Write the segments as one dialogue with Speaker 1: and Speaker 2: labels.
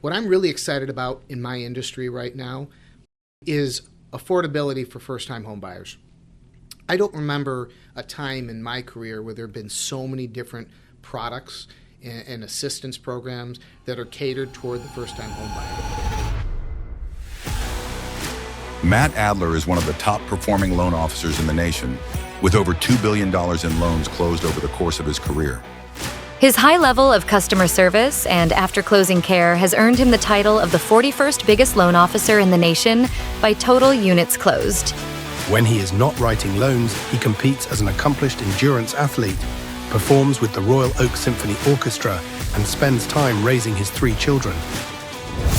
Speaker 1: What I'm really excited about in my industry right now is affordability for first-time home buyers. I don't remember a time in my career where there have been so many different products and assistance programs that are catered toward the first-time home buyer.
Speaker 2: Matt Adler is one of the top performing loan officers in the nation, with over $2 billion in loans closed over the course of his career.
Speaker 3: His high level of customer service and after-closing care has earned him the title of the 41st biggest loan officer in the nation by total units closed.
Speaker 4: When he is not writing loans, he competes as an accomplished endurance athlete, performs with the Royal Oak Symphony Orchestra, and spends time raising his 3 children.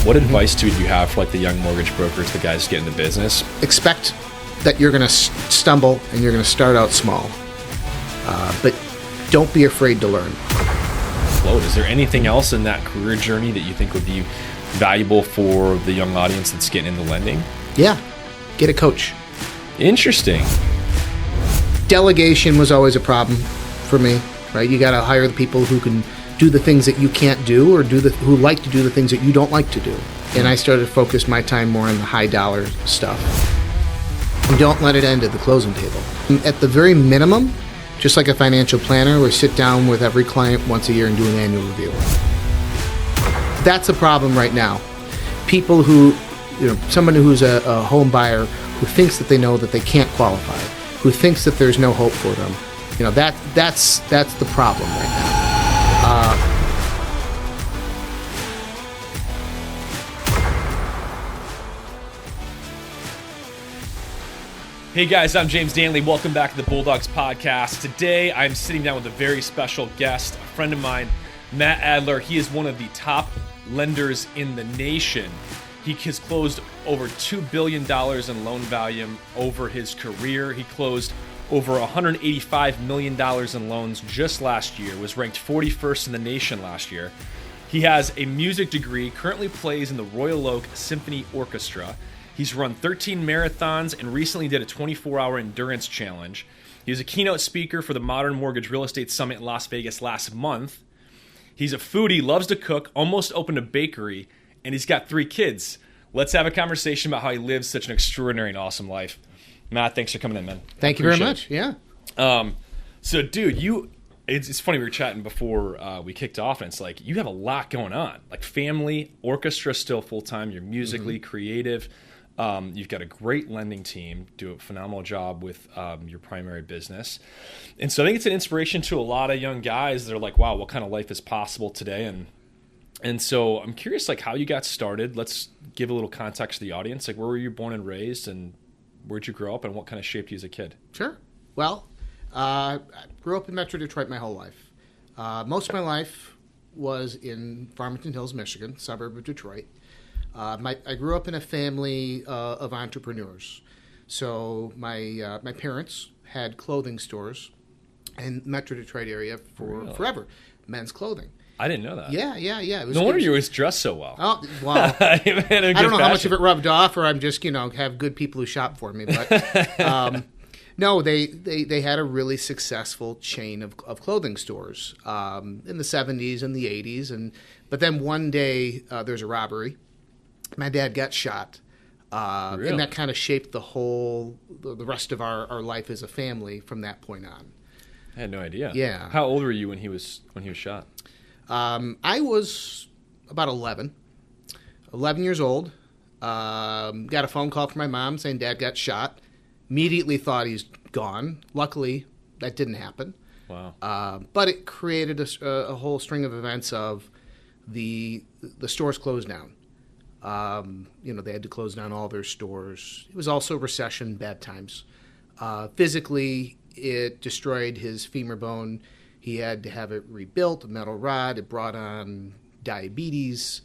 Speaker 5: What advice would you have for the young mortgage brokers, the guys getting into business?
Speaker 1: Expect that you're going to stumble and you're going to start out small, but don't be afraid to learn.
Speaker 5: Is there anything else in that career journey that you think would be valuable for the young audience that's getting into lending?
Speaker 1: Yeah, get a coach.
Speaker 5: Interesting.
Speaker 1: Delegation was always a problem for me, right? You got to hire the people who can do the things that you can't do, or who like to do the things that you don't like to do. And I started to focus my time more on the high dollar stuff. And don't let it end at the closing table. At the very minimum, just like a financial planner, we sit down with every client once a year and do an annual review. That's a problem right now. People who, someone who's a home buyer who thinks that they know that they can't qualify, who thinks that there's no hope for them, that's the problem right now.
Speaker 5: Hey guys, I'm James Danley. Welcome back to the Bulldogs Podcast. Today, I'm sitting down with a very special guest, a friend of mine, Matt Adler. He is one of the top lenders in the nation. He has closed over $2 billion in loan volume over his career. He closed over $185 million in loans just last year, was ranked 41st in the nation last year. He has a music degree, currently plays in the Royal Oak Symphony Orchestra. He's run 13 marathons and recently did a 24-hour endurance challenge. He was a keynote speaker for the Modern Mortgage Real Estate Summit in Las Vegas last month. He's a foodie, loves to cook, almost opened a bakery, and he's got 3 kids. Let's have a conversation about how he lives such an extraordinary and awesome life. Matt, thanks for coming in, man.
Speaker 1: Thank you very much. Yeah.
Speaker 5: So, dude, it's funny, we were chatting before we kicked off, and it's like you have a lot going on. Like family, orchestra still full-time, you're musically creative. You've got a great lending team, do a phenomenal job with your primary business. And so I think it's an inspiration to a lot of young guys that are like, wow, what kind of life is possible today? And so I'm curious, how you got started. Let's give a little context to the audience. Where were you born and raised, and where'd you grow up, and what kind of shaped you as a kid?
Speaker 1: Sure. Well, I grew up in Metro Detroit my whole life. Most of my life was in Farmington Hills, Michigan, suburb of Detroit. I grew up in a family of entrepreneurs. So my parents had clothing stores in Metro Detroit area for forever, men's clothing.
Speaker 5: I didn't know that.
Speaker 1: Yeah. It was
Speaker 5: no wonder you always dressed so well.
Speaker 1: Oh, well, I don't know how much of it rubbed off, or I'm just, have good people who shop for me. But no, they had a really successful chain of clothing stores in the 70s and the 80s. But then one day there's a robbery. My dad got shot,
Speaker 5: Really?
Speaker 1: and that kind of shaped the rest of our life as a family from that point on.
Speaker 5: I had no idea.
Speaker 1: Yeah.
Speaker 5: How old were you when he was shot?
Speaker 1: I was about 11 years old. Got a phone call from my mom saying Dad got shot. Immediately thought he's gone. Luckily, that didn't happen.
Speaker 5: Wow.
Speaker 1: But it created a whole string of events of the stores closed down. They had to close down all their stores. It was also recession, bad times. Physically, it destroyed his femur bone. He had to have it rebuilt, a metal rod. It brought on diabetes,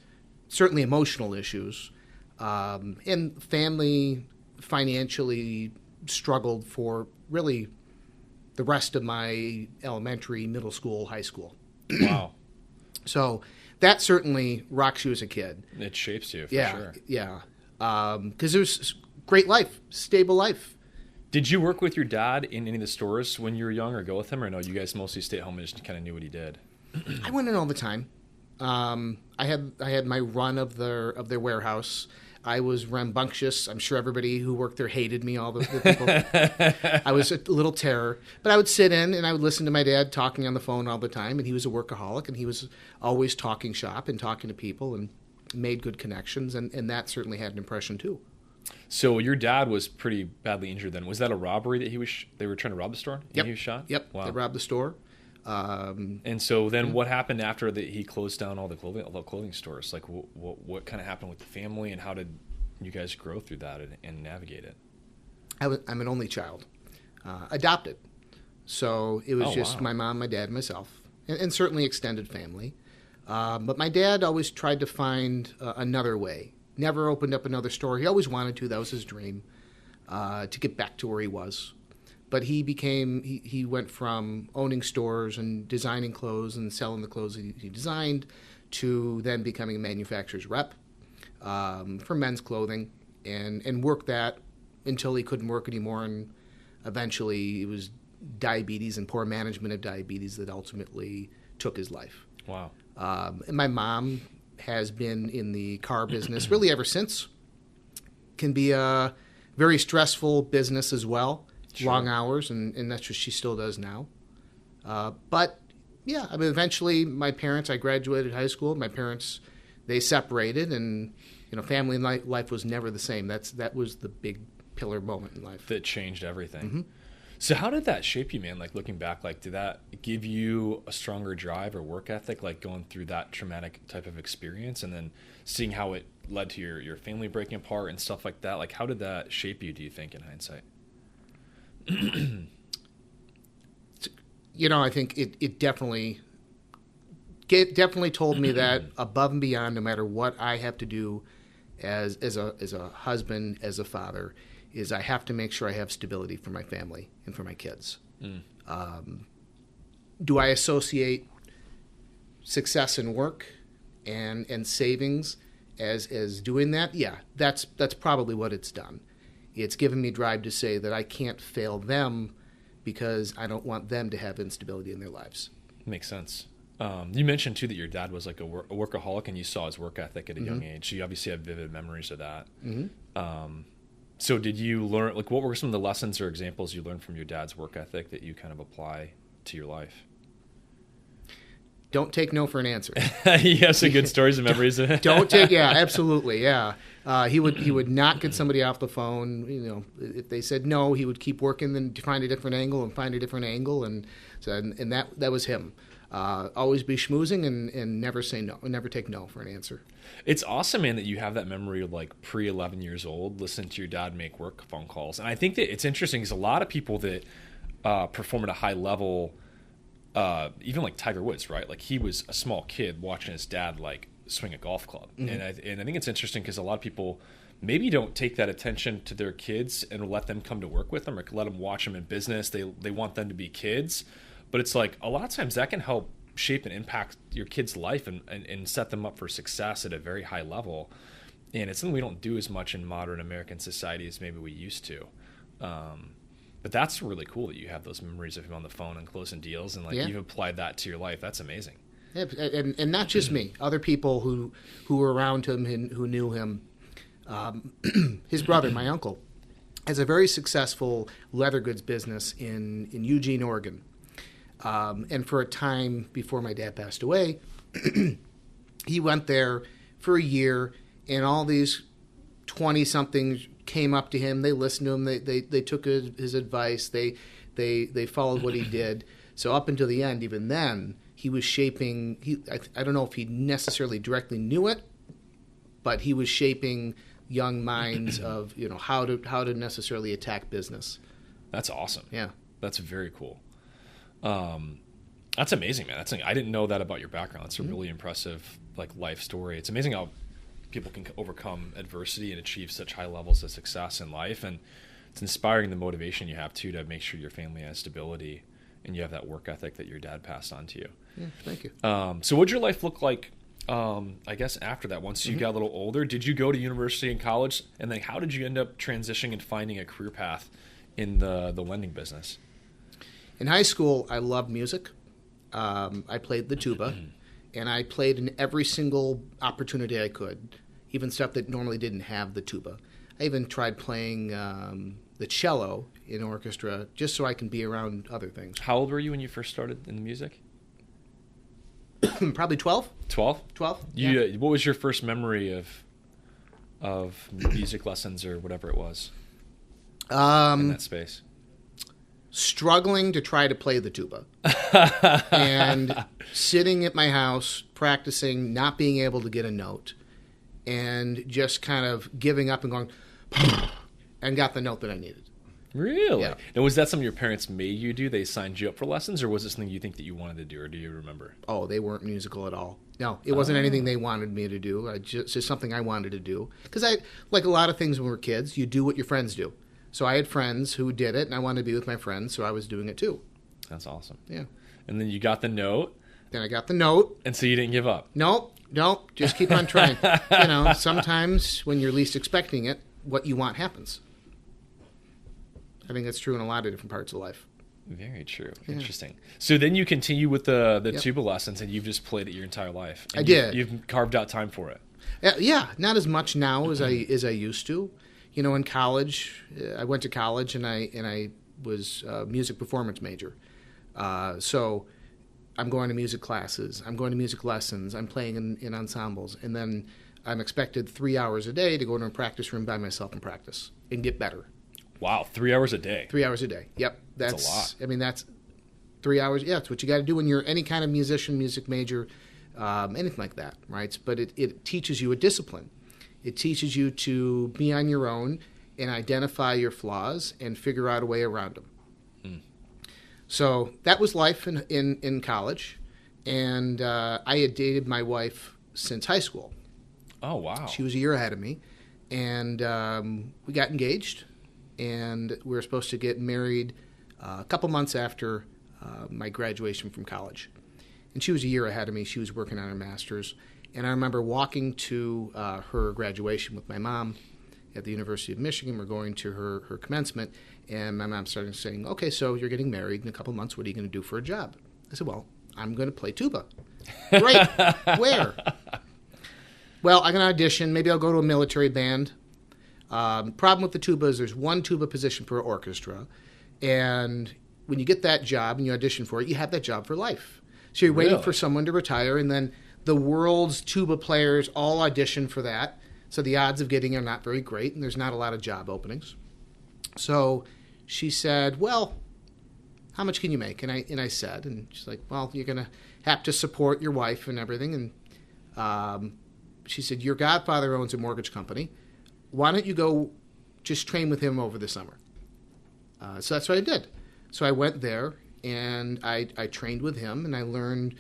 Speaker 1: certainly emotional issues. And family financially struggled for really the rest of my elementary, middle school, high school.
Speaker 5: Wow.
Speaker 1: So that certainly rocks you as a kid.
Speaker 5: It shapes you, for sure.
Speaker 1: Yeah. Because it was great life, stable life.
Speaker 5: Did you work with your dad in any of the stores when you were young, or go with him, or no, you guys mostly stay at home and just kind of knew what he did?
Speaker 1: I went in all the time. I had my run of their warehouse. I was rambunctious. I'm sure everybody who worked there hated me, all the people. I was a little terror. But I would sit in and I would listen to my dad talking on the phone all the time. And he was a workaholic, and he was always talking shop and talking to people and made good connections. And that certainly had an impression too.
Speaker 5: So your dad was pretty badly injured then. Was that a robbery that they were trying to rob the store? And
Speaker 1: Yep.
Speaker 5: he was shot?
Speaker 1: Yep.
Speaker 5: Wow.
Speaker 1: They robbed the store.
Speaker 5: And so then what happened after he closed down all the clothing stores? Like what kind of happened with the family, and how did you guys grow through that and navigate it?
Speaker 1: I'm an only child, adopted. So it was just
Speaker 5: wow.
Speaker 1: my mom, my dad, and myself, and certainly extended family. But my dad always tried to find another way. Never opened up another store. He always wanted to. That was his dream, to get back to where he was. But he went from owning stores and designing clothes and selling the clothes he designed to then becoming a manufacturer's rep for men's clothing, and worked that until he couldn't work anymore. And eventually it was diabetes and poor management of diabetes that ultimately took his life.
Speaker 5: Wow.
Speaker 1: And my mom has been in the car business really ever since. Can be a very stressful business as well.
Speaker 5: Sure.
Speaker 1: Long hours, and that's what she still does now. But yeah, I mean, eventually I graduated high school. My parents, they separated, and family life was never the same. That was the big pillar moment in life.
Speaker 5: That changed everything.
Speaker 1: Mm-hmm.
Speaker 5: So how did that shape you, man? Like looking back, like did that give you a stronger drive or work ethic, like going through that traumatic type of experience and then seeing how it led to your family breaking apart and stuff like that? Like how did that shape you, do you think, in hindsight?
Speaker 1: I think it definitely told me that above and beyond, no matter what I have to do as a husband, as a father, is I have to make sure I have stability for my family and for my kids. Do I associate success in work and savings as doing that? Yeah, that's probably what it's done. It's given me drive to say that I can't fail them because I don't want them to have instability in their lives.
Speaker 5: Makes sense. You mentioned too that your dad was like a workaholic, and you saw his work ethic at a young age. So you obviously have vivid memories of that. So did you learn, like, what were some of the lessons or examples you learned from your dad's work ethic that you kind of apply to your life?
Speaker 1: Don't take no for an answer.
Speaker 5: You have some good stories and memories of it.
Speaker 1: Absolutely, yeah. He would not get somebody off the phone. If they said no, he would keep working and find a different angle, and that was him. Always be schmoozing and never say no, never take no for an answer.
Speaker 5: It's awesome, man, that you have that memory of like pre-11 years old, listening to your dad make work phone calls. And I think that it's interesting because a lot of people that perform at a high level, even like Tiger Woods, right? Like he was a small kid watching his dad like swing a golf club. And I think it's interesting because a lot of people maybe don't take that attention to their kids and let them come to work with them or let them watch them in business. They want them to be kids. But it's like a lot of times that can help shape and impact your kid's life and set them up for success at a very high level. And it's something we don't do as much in modern American society as maybe we used to. But that's really cool that you have those memories of him on the phone and closing deals, and like you've applied that to your life. That's amazing.
Speaker 1: Yeah, and not just me. Other people who were around him and who knew him. His brother, my uncle, has a very successful leather goods business in Eugene, Oregon. And for a time before my dad passed away, he went there for a year, and all these 20-somethings came up to him. They listened to him. They took his advice. They followed what he did. So up until the end, even then, he was shaping. I don't know if he necessarily directly knew it, but he was shaping young minds of how to necessarily attack business.
Speaker 5: That's awesome.
Speaker 1: Yeah,
Speaker 5: that's very cool. That's amazing, man. I didn't know that about your background. It's a really impressive life story. It's amazing how people can overcome adversity and achieve such high levels of success in life. And it's inspiring the motivation you have too to make sure your family has stability and you have that work ethic that your dad passed on to you.
Speaker 1: Yeah, thank you.
Speaker 5: So what'd your life look like, I guess, after that? Once you got a little older, did you go to university and college? And then how did you end up transitioning and finding a career path in the lending business?
Speaker 1: In high school, I loved music. I played the tuba, And I played in every single opportunity I could, even stuff that normally didn't have the tuba. I even tried playing the cello in orchestra just so I can be around other things.
Speaker 5: How old were you when you first started in the music?
Speaker 1: Probably 12.
Speaker 5: 12?
Speaker 1: 12.
Speaker 5: What was your first memory of music lessons or whatever it was in that space?
Speaker 1: Struggling to try to play the tuba. And sitting at my house, practicing, not being able to get a note, and just kind of giving up and going, and got the note that I needed.
Speaker 5: Really?
Speaker 1: Yeah.
Speaker 5: Now, was that something your parents made you do? They signed you up for lessons, or was it something you think that you wanted to do, or do you remember?
Speaker 1: Oh, they weren't musical at all. No, it wasn't anything they wanted me to do. It's just something I wanted to do. Because like a lot of things when we were kids, you do what your friends do. So I had friends who did it, and I wanted to be with my friends, so I was doing it too.
Speaker 5: That's awesome.
Speaker 1: Yeah.
Speaker 5: And then you got the note.
Speaker 1: Then I got the note.
Speaker 5: And so you didn't give up.
Speaker 1: Nope, just keep on trying. Sometimes when you're least expecting it, what you want happens. I think that's true in a lot of different parts of life.
Speaker 5: Very true.
Speaker 1: Yeah.
Speaker 5: Interesting. So then you continue with the
Speaker 1: Yep.
Speaker 5: tuba lessons, and you've just played it your entire life. And
Speaker 1: I did.
Speaker 5: You've carved out time for it.
Speaker 1: Yeah, not as much now as I used to. In college, I went to college and I was a music performance major. So I'm going to music classes. I'm going to music lessons. I'm playing in ensembles, and then I'm expected 3 hours a day to go to a practice room by myself and practice and get better.
Speaker 5: Wow, 3 hours a day.
Speaker 1: 3 hours a day. Yep,
Speaker 5: That's a lot.
Speaker 1: I mean, that's 3 hours. Yeah, it's what you got to do when you're any kind of musician, music major, anything like that, right? But it teaches you a discipline. It teaches you to be on your own and identify your flaws and figure out a way around them. So that was life in college, and I had dated my wife since high school.
Speaker 5: Oh, wow.
Speaker 1: She was a year ahead of me, and we got engaged, and we were supposed to get married a couple months after my graduation from college. And she was a year ahead of me. She was working on her master's. And I remember walking to her graduation with my mom at the University of Michigan. We're going to her commencement, and my mom started saying, okay, so you're getting married in a couple months. What are you going to do for a job? I said, well, I'm going to play tuba. Great. Where? Well, I'm going to audition. Maybe I'll go to a military band. Problem with the tuba is there's one tuba position per orchestra, and when you get that job and you audition for it, you have that job for life. So you're waiting for someone to retire, and then the world's tuba players all audition for that. So the odds of getting are not very great, and there's not a lot of job openings. So she said, well, how much can you make? And I said, and she's like, well, you're going to have to support your wife and everything. And she said, your godfather owns a mortgage company. Why don't you go just train with him over the summer? So that's what I did. So I went there, and I trained with him, and I learned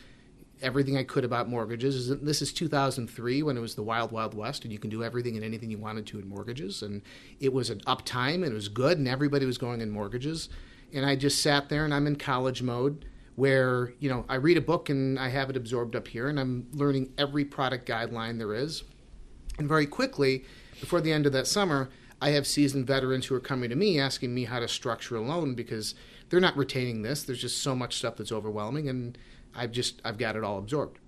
Speaker 1: everything I could about mortgages. This is 2003 when it was the wild, wild west, and you can do everything and anything you wanted to in mortgages. And it was an uptime, and it was good, and everybody was going in mortgages. And I just sat there, and I'm in college mode where, I read a book, and I have it absorbed up here, and I'm learning every product guideline there is. And very quickly, before the end of that summer, I have seasoned veterans who are coming to me asking me how to structure a loan because they're not retaining this. There's just so much stuff that's overwhelming, and I've got it all absorbed.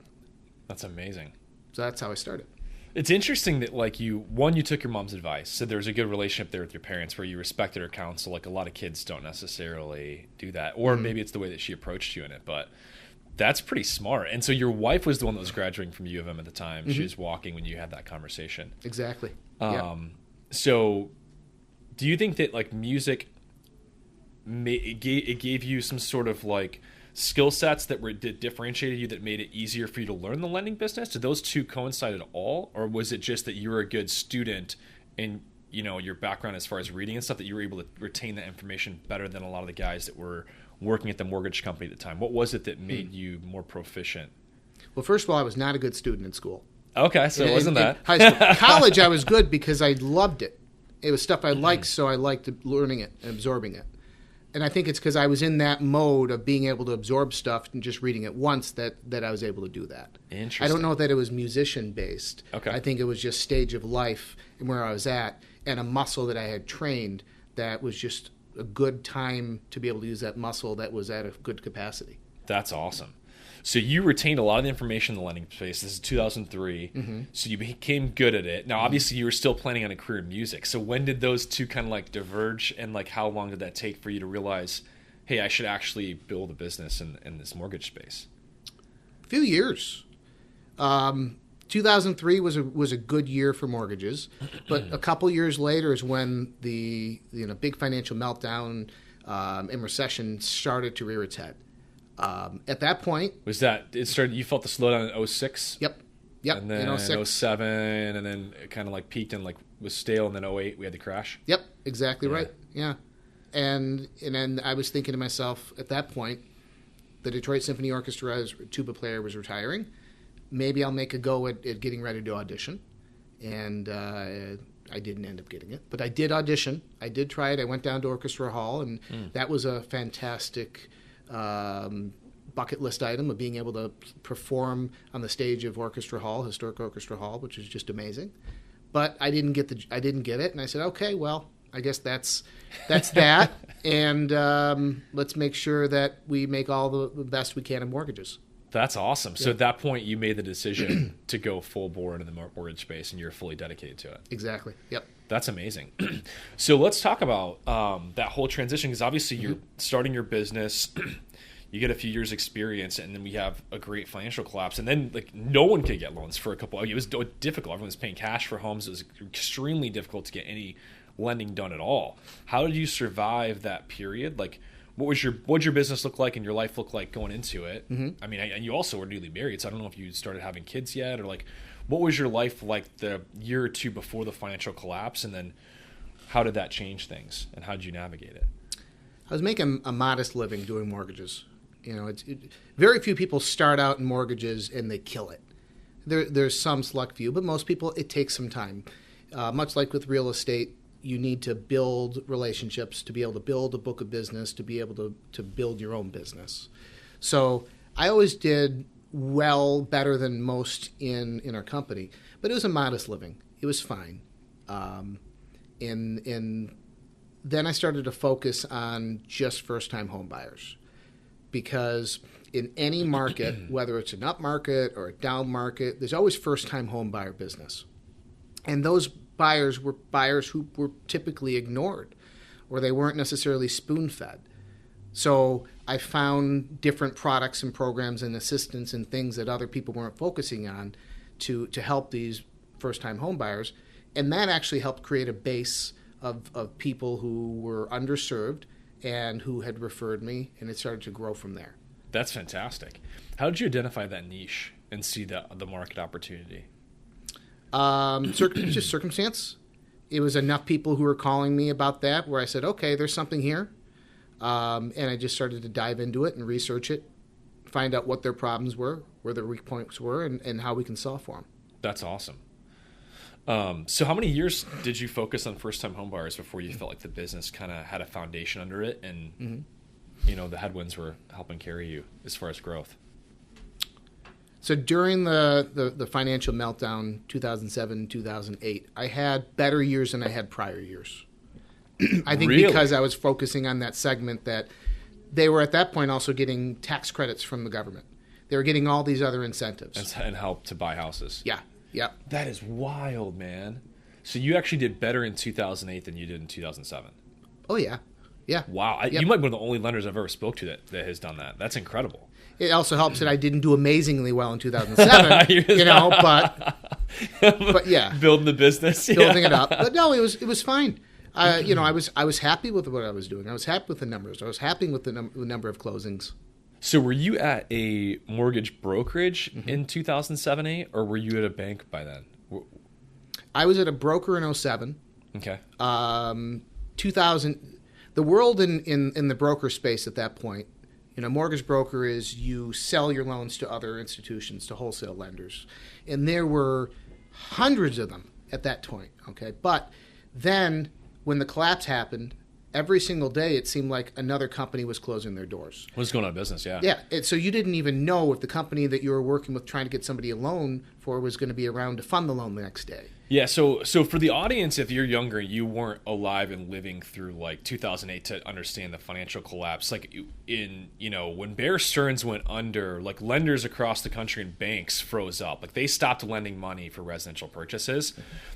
Speaker 5: That's amazing.
Speaker 1: So that's how I started.
Speaker 5: It's interesting that you took your mom's advice. So there's a good relationship there with your parents where you respected her counsel. Like a lot of kids don't necessarily do that. Or maybe it's the way that she approached you in it. But that's pretty smart. And so your wife was the one that was graduating from U of M at the time. Mm-hmm. She was walking when you had that conversation.
Speaker 1: Exactly.
Speaker 5: So do you think that music, it gave you some sort of skill sets that differentiated you that made it easier for you to learn the lending business? Did those two coincide at all? Or was it just that you were a good student and, your background as far as reading and stuff, that you were able to retain that information better than a lot of the guys that were working at the mortgage company at the time? What was it that made you more proficient?
Speaker 1: Well, first of all, I was not a good student in school.
Speaker 5: Okay, so it wasn't that.
Speaker 1: High school. College, I was good because I loved it. It was stuff I liked, so I liked learning it and absorbing it. And I think it's because I was in that mode of being able to absorb stuff and just reading it once that I was able to do that.
Speaker 5: Interesting.
Speaker 1: I don't know that it was musician-based.
Speaker 5: Okay.
Speaker 1: I think it was just stage of life and where I was at and a muscle that I had trained that was just a good time to be able to use that muscle that was at a good capacity.
Speaker 5: That's awesome. So you retained a lot of the information in the lending space. This is 2003. So you became good at it. Now, obviously, you were still planning on a career in music. So when did those two kind of like diverge, and like how long did that take for you to realize, hey, I should actually build a business in this mortgage space?
Speaker 1: A few years. 2003 was a good year for mortgages, but a couple years later is when the big financial meltdown and recession started to rear its head. At that point,
Speaker 5: was that it started? You felt the slowdown in 06?
Speaker 1: Yep.
Speaker 5: And then
Speaker 1: in 06.
Speaker 5: 07, and then it kind of like peaked and like was stale, and then 08 we had the crash.
Speaker 1: Yep, exactly right. Yeah, and then I was thinking to myself at that point, the Detroit Symphony Orchestra's tuba player was retiring. Maybe I'll make a go at getting ready to audition, and I didn't end up getting it, but I did audition. I did try it. I went down to Orchestra Hall, and that was a fantastic bucket list item of being able to perform on the stage of Orchestra Hall, historic Orchestra Hall, which is just amazing. But I didn't get it, and I said, okay, well, I guess that's that, and let's make sure that we make all the best we can in mortgages.
Speaker 5: That's awesome. So at that point, you made the decision to go full bore into the mortgage space, and you're fully dedicated to it.
Speaker 1: Exactly. Yep.
Speaker 5: That's amazing. So let's talk about that whole transition, because obviously you're starting your business, you get a few years experience, and then we have a great financial collapse, and then like no one could get loans for a couple. It was difficult. Everyone was paying cash for homes. It was extremely difficult to get any lending done at all. How did you survive that period? Like, what would your business look like and your life look like going into it? I mean, and you also were newly married, so I don't know if you started having kids yet, or like, what was your life like the year or two before the financial collapse, and then how did that change things, and how did you navigate it?
Speaker 1: I was making a modest living doing mortgages. Very few people start out in mortgages and they kill it. There's some select few, but most people, it takes some time. Much like with real estate, you need to build relationships to be able to build a book of business, to be able to build your own business. So I always did better than most in our company, but it was a modest living. It was fine. And then I started to focus on just first-time home buyers, because in any market, whether it's an up market or a down market, there's always first-time home buyer business. And those buyers were buyers who were typically ignored, or they weren't necessarily spoon-fed. So I found different products and programs and assistance and things that other people weren't focusing on to help these first-time home buyers. And that actually helped create a base of people who were underserved and who had referred me, and it started to grow from there.
Speaker 5: That's fantastic. How did you identify that niche and see the market opportunity?
Speaker 1: Just circumstance. It was enough people who were calling me about that where I said, okay, there's something here. And I just started to dive into it and research it, find out what their problems were, where their weak points were, and how we can solve for them.
Speaker 5: That's awesome. So how many years did you focus on first-time homebuyers before you felt like the business kind of had a foundation under it, and the headwinds were helping carry you as far as growth?
Speaker 1: So during the financial meltdown, 2007, 2008, I had better years than I had prior years. I think
Speaker 5: Really?
Speaker 1: Because I was focusing on that segment that they were at that point also getting tax credits from the government. They were getting all these other incentives.
Speaker 5: And help to buy houses.
Speaker 1: Yeah.
Speaker 5: That is wild, man. So you actually did better in 2008 than you did in 2007.
Speaker 1: Oh, yeah.
Speaker 5: Wow.
Speaker 1: Yep.
Speaker 5: You might be one of the only lenders I've ever spoke to that has done that. That's incredible.
Speaker 1: It also helps that I didn't do amazingly well in 2007, but yeah.
Speaker 5: Building the business.
Speaker 1: Building it up. But no, it was fine. I was happy with what I was doing. I was happy with the numbers. I was happy with the number of closings.
Speaker 5: So were you at a mortgage brokerage in 2007-8, or were you at a bank by then?
Speaker 1: I was at a broker in 2007.
Speaker 5: Okay.
Speaker 1: 2000, the world in the broker space at that point, mortgage broker is you sell your loans to other institutions, to wholesale lenders. And there were hundreds of them at that point, okay? But then when the collapse happened, every single day it seemed like another company was closing their doors.
Speaker 5: What's going on in business? Yeah.
Speaker 1: Yeah. So you didn't even know if the company that you were working with trying to get somebody a loan for was going to be around to fund the loan the next day.
Speaker 5: Yeah, so for the audience, if you're younger, you weren't alive and living through like 2008 to understand the financial collapse. Like when Bear Stearns went under, like lenders across the country and banks froze up. Like they stopped lending money for residential purchases.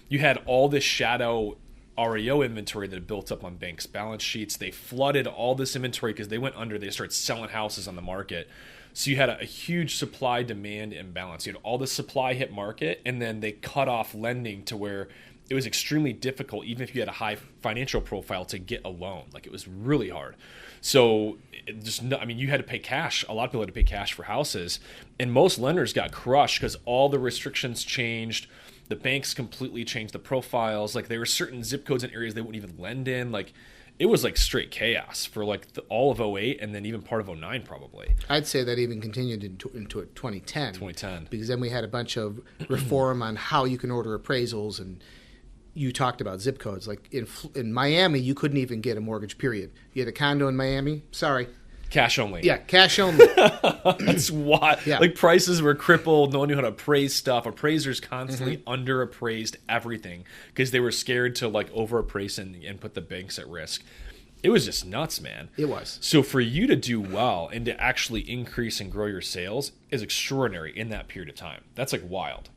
Speaker 5: You had all this shadow REO inventory that had built up on banks' balance sheets. They flooded all this inventory because they went under. They started selling houses on the market. So you had a huge supply-demand imbalance. You had all the supply hit market, and then they cut off lending to where it was extremely difficult, even if you had a high financial profile, to get a loan. Like, it was really hard. So you had to pay cash. A lot of people had to pay cash for houses. And most lenders got crushed because all the restrictions changed. The banks completely changed the profiles. Like, there were certain zip codes and areas they wouldn't even lend in. Like, it was like straight chaos for like all of 08 and then even part of 09 probably.
Speaker 1: I'd say that even continued into 2010.
Speaker 5: 2010.
Speaker 1: Because then we had a bunch of reform on how you can order appraisals, and you talked about zip codes. Like in Miami, you couldn't even get a mortgage, period. You had a condo in Miami? Sorry.
Speaker 5: Cash only.
Speaker 1: Yeah, cash only.
Speaker 5: That's why.
Speaker 1: Yeah.
Speaker 5: Like, prices were crippled. No one knew how to appraise stuff. Appraisers constantly underappraised everything because they were scared to like overappraise and put the banks at risk. It was just nuts, man.
Speaker 1: It was.
Speaker 5: So for you to do well and to actually increase and grow your sales is extraordinary in that period of time. That's like wild.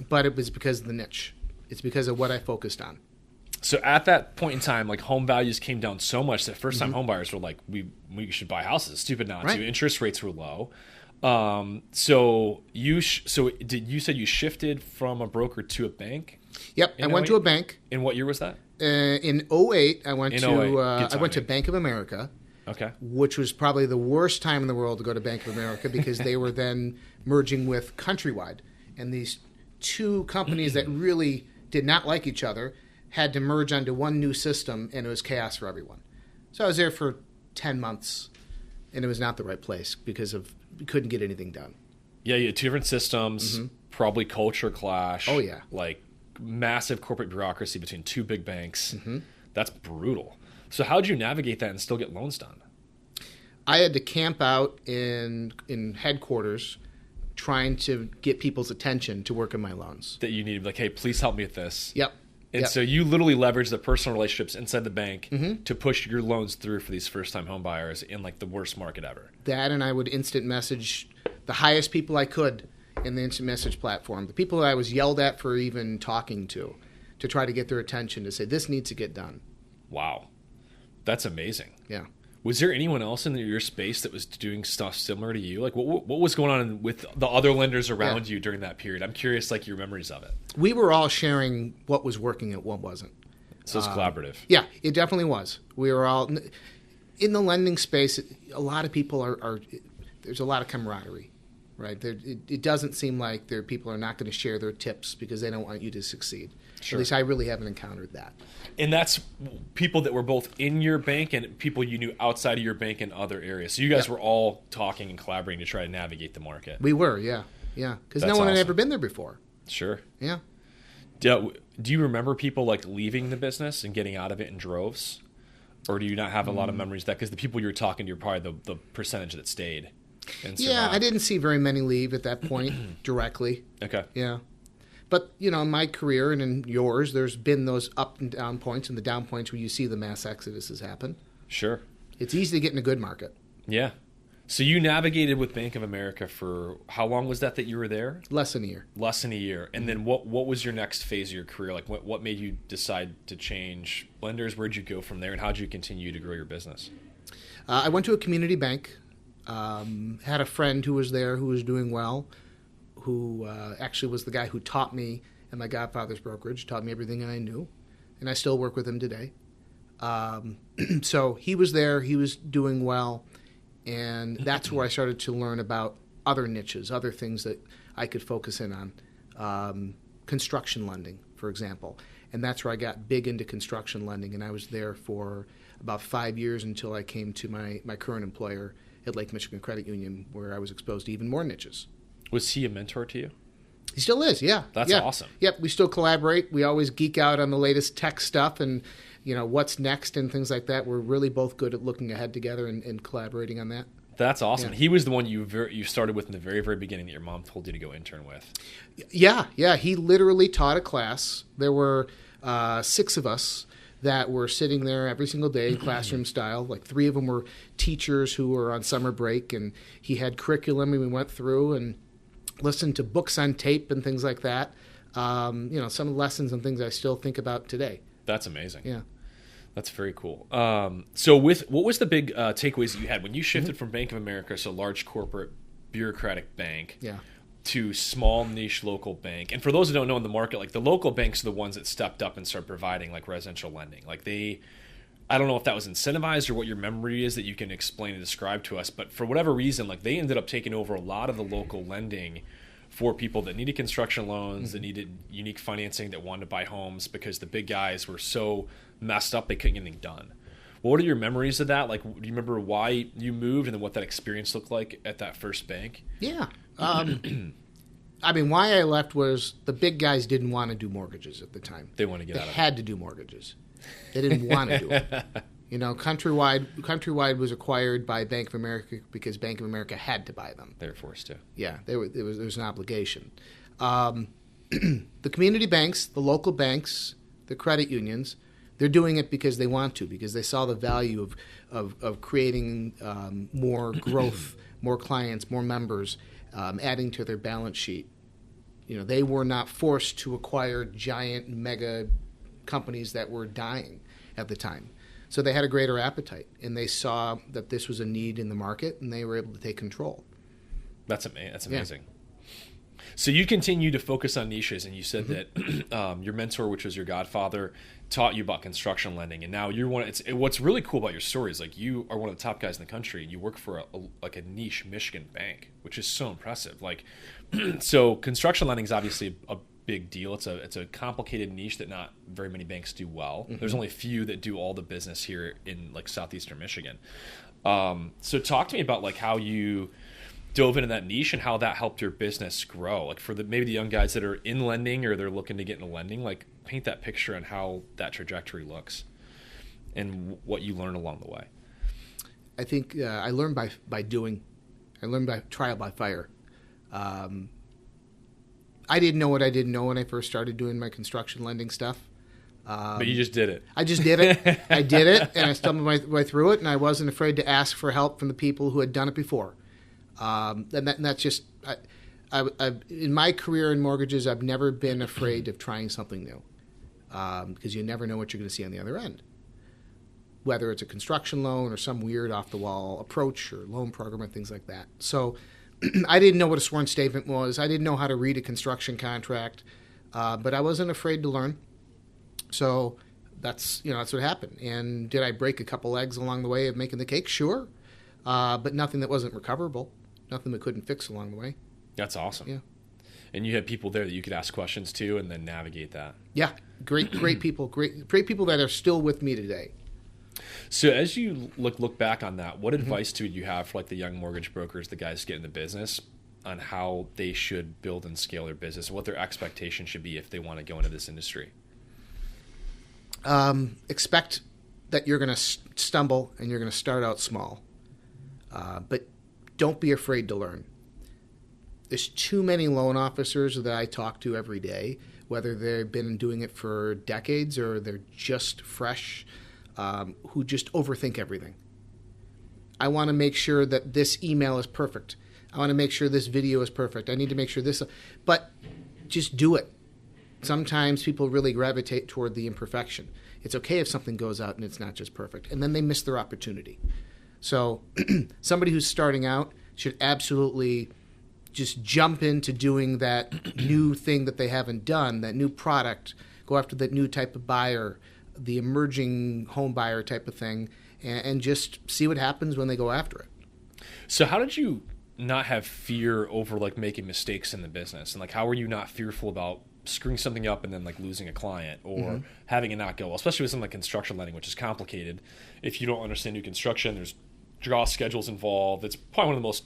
Speaker 1: But it was because of the niche. It's because of what I focused on.
Speaker 5: So at that point in time, like, home values came down so much that first-time home buyers were like, we should buy houses. It's stupid not
Speaker 1: Right.
Speaker 5: to. Interest rates were low. So you said you shifted from a broker to a bank?
Speaker 1: Yep, I went to a bank.
Speaker 5: In what year was that?
Speaker 1: In 08, I went
Speaker 5: In
Speaker 1: to
Speaker 5: 08. Good
Speaker 1: I went to
Speaker 5: timing.
Speaker 1: Bank of America,
Speaker 5: Okay.
Speaker 1: which was probably the worst time in the world to go to Bank of America because they were then merging with Countrywide, and these two companies that really did not like each other had to merge onto one new system, and it was chaos for everyone. So I was there for 10 months, and it was not the right place because we couldn't get anything done.
Speaker 5: Yeah, you had two different systems, probably culture clash.
Speaker 1: Oh, yeah.
Speaker 5: Like, massive corporate bureaucracy between two big banks. That's brutal. So how'd you navigate that and still get loans done?
Speaker 1: I had to camp out in headquarters trying to get people's attention to work on my loans.
Speaker 5: That you needed, like, hey, please help me with this.
Speaker 1: Yep.
Speaker 5: And
Speaker 1: Yep.
Speaker 5: so you literally leverage the personal relationships inside the bank to push your loans through for these first-time home buyers in like the worst market ever.
Speaker 1: That, and I would instant message the highest people I could in the instant message platform, the people that I was yelled at for even talking to try to get their attention, to say, this needs to get done.
Speaker 5: Wow. That's amazing.
Speaker 1: Yeah.
Speaker 5: Was there anyone else in your space that was doing stuff similar to you? Like, what was going on with the other lenders around you during that period? I'm curious, like, your memories of it.
Speaker 1: We were all sharing what was working and what wasn't.
Speaker 5: So it's collaborative.
Speaker 1: Yeah, it definitely was. We were all in the lending space. A lot of people are there's a lot of camaraderie, right? It doesn't seem like people are not going to share their tips because they don't want you to succeed.
Speaker 5: Sure.
Speaker 1: At least I really haven't encountered that.
Speaker 5: And that's people that were both in your bank and people you knew outside of your bank in other areas. So you guys were all talking and collaborating to try to navigate the market.
Speaker 1: We were, yeah. Because no
Speaker 5: That's
Speaker 1: one had
Speaker 5: awesome.
Speaker 1: ever been there before.
Speaker 5: Sure.
Speaker 1: Yeah.
Speaker 5: Do you remember people like leaving the business and getting out of it in droves? Or do you not have a lot of memories of that? Because the people you were talking to are probably the percentage that stayed. And
Speaker 1: Yeah,
Speaker 5: survived.
Speaker 1: I didn't see very many leave at that point directly.
Speaker 5: Okay.
Speaker 1: Yeah. But, in my career and in yours, there's been those up and down points, and the down points where you see the mass exoduses happen.
Speaker 5: Sure.
Speaker 1: It's easy to get in a good market.
Speaker 5: Yeah. So you navigated with Bank of America for how long was that you were there?
Speaker 1: Less than a year.
Speaker 5: Less than a year. And then what was your next phase of your career? Like what made you decide to change lenders? Where'd you go from there? And how'd you continue to grow your business?
Speaker 1: I went to a community bank, had a friend who was there who was doing well, who actually was the guy who taught me at my godfather's brokerage, taught me everything that I knew, and I still work with him today. So he was there, he was doing well, and that's where I started to learn about other niches, other things that I could focus in on. Construction lending, for example. And that's where I got big into construction lending, and I was there for about 5 years until I came to my current employer at Lake Michigan Credit Union, where I was exposed to even more niches.
Speaker 5: Was he a mentor to you?
Speaker 1: He still is, yeah.
Speaker 5: That's awesome.
Speaker 1: Yep, we still collaborate. We always geek out on the latest tech stuff and, what's next and things like that. We're really both good at looking ahead together and collaborating on that.
Speaker 5: That's awesome.
Speaker 1: Yeah.
Speaker 5: He was the one you started with in the very, very beginning that your mom told you to go intern with.
Speaker 1: Yeah. He literally taught a class. There were 6 of us that were sitting there every single day, classroom style. Like 3 of them were teachers who were on summer break, and he had curriculum, and we went through and listened to books on tape and things like that. Some of the lessons and things I still think about today.
Speaker 5: That's amazing.
Speaker 1: Yeah.
Speaker 5: That's very cool. So what was the big takeaways that you had when you shifted from Bank of America, so large corporate bureaucratic bank, to small niche local bank? And for those who don't know in the market, like the local banks are the ones that stepped up and started providing like residential lending. Like I don't know if that was incentivized or what your memory is that you can explain and describe to us, but for whatever reason, like they ended up taking over a lot of the local lending for people that needed construction loans, that needed unique financing, that wanted to buy homes because the big guys were so messed up they couldn't get anything done. What are your memories of that? Like, do you remember why you moved and then what that experience looked like at that first bank?
Speaker 1: Yeah. Why I left was the big guys didn't want to do mortgages at the time.
Speaker 5: They want to get out of it.
Speaker 1: They had to do mortgages. They didn't want to do it. Countrywide was acquired by Bank of America because Bank of America had to buy them.
Speaker 5: They were forced to.
Speaker 1: Yeah, there was an obligation. The community banks, the local banks, the credit unions, they're doing it because they want to, because they saw the value of creating more growth, more clients, more members, adding to their balance sheet. They were not forced to acquire giant mega companies that were dying at the time. So they had a greater appetite, and they saw that this was a need in the market, and they were able to take control.
Speaker 5: That's amazing. Yeah. So you continue to focus on niches, and you said that your mentor, which was your godfather, taught you about construction lending, and now you're what's really cool about your story is like you are one of the top guys in the country, and you work for a niche Michigan bank, which is so impressive. Like, so construction lending is obviously a big deal. It's a complicated niche that not very many banks do well. There's only a few that do all the business here in like southeastern Michigan. So talk to me about like how you dove into that niche and how that helped your business grow. Like for maybe the young guys that are in lending or they're looking to get into lending, like paint that picture on how that trajectory looks and what you learn along the way.
Speaker 1: I think I learned by doing. I learned by trial by fire. I didn't know what I didn't know when I first started doing my construction lending stuff.
Speaker 5: But you just did it.
Speaker 1: I just did it. I did it, and I stumbled my way through it, and I wasn't afraid to ask for help from the people who had done it before. And that's just, in my career in mortgages, I've never been afraid of trying something new because you never know what you're going to see on the other end. Whether it's a construction loan or some weird off-the-wall approach or loan program and things like that. So I didn't know what a sworn statement was. I didn't know how to read a construction contract, but I wasn't afraid to learn. So that's what happened. And did I break a couple eggs along the way of making the cake? Sure. But nothing that wasn't recoverable, nothing we couldn't fix along the way.
Speaker 5: That's awesome.
Speaker 1: Yeah.
Speaker 5: And you had people there that you could ask questions to and then navigate that.
Speaker 1: Yeah. Great people, great people that are still with me today.
Speaker 5: So as you look back on that, what advice do you have for like the young mortgage brokers, the guys getting into business, on how they should build and scale their business and what their expectation should be if they want to go into this industry?
Speaker 1: Expect that you're going to stumble and you're going to start out small. But don't be afraid to learn. There's too many loan officers that I talk to every day, whether they've been doing it for decades or they're just fresh, who just overthink everything. I want to make sure that this email is perfect. I want to make sure this video is perfect. I need to make sure this, but just do it. Sometimes people really gravitate toward the imperfection. It's okay if something goes out and it's not just perfect, and then they miss their opportunity. So somebody who's starting out should absolutely just jump into doing that new thing that they haven't done, that new product, go after that new type of buyer, the emerging home buyer type of thing, and just see what happens when they go after it.
Speaker 5: So how did you not have fear over like making mistakes in the business? And like how were you not fearful about screwing something up and then like losing a client or having it not go well, especially with something like construction lending, which is complicated. If you don't understand new construction, there's draw schedules involved. It's probably one of the most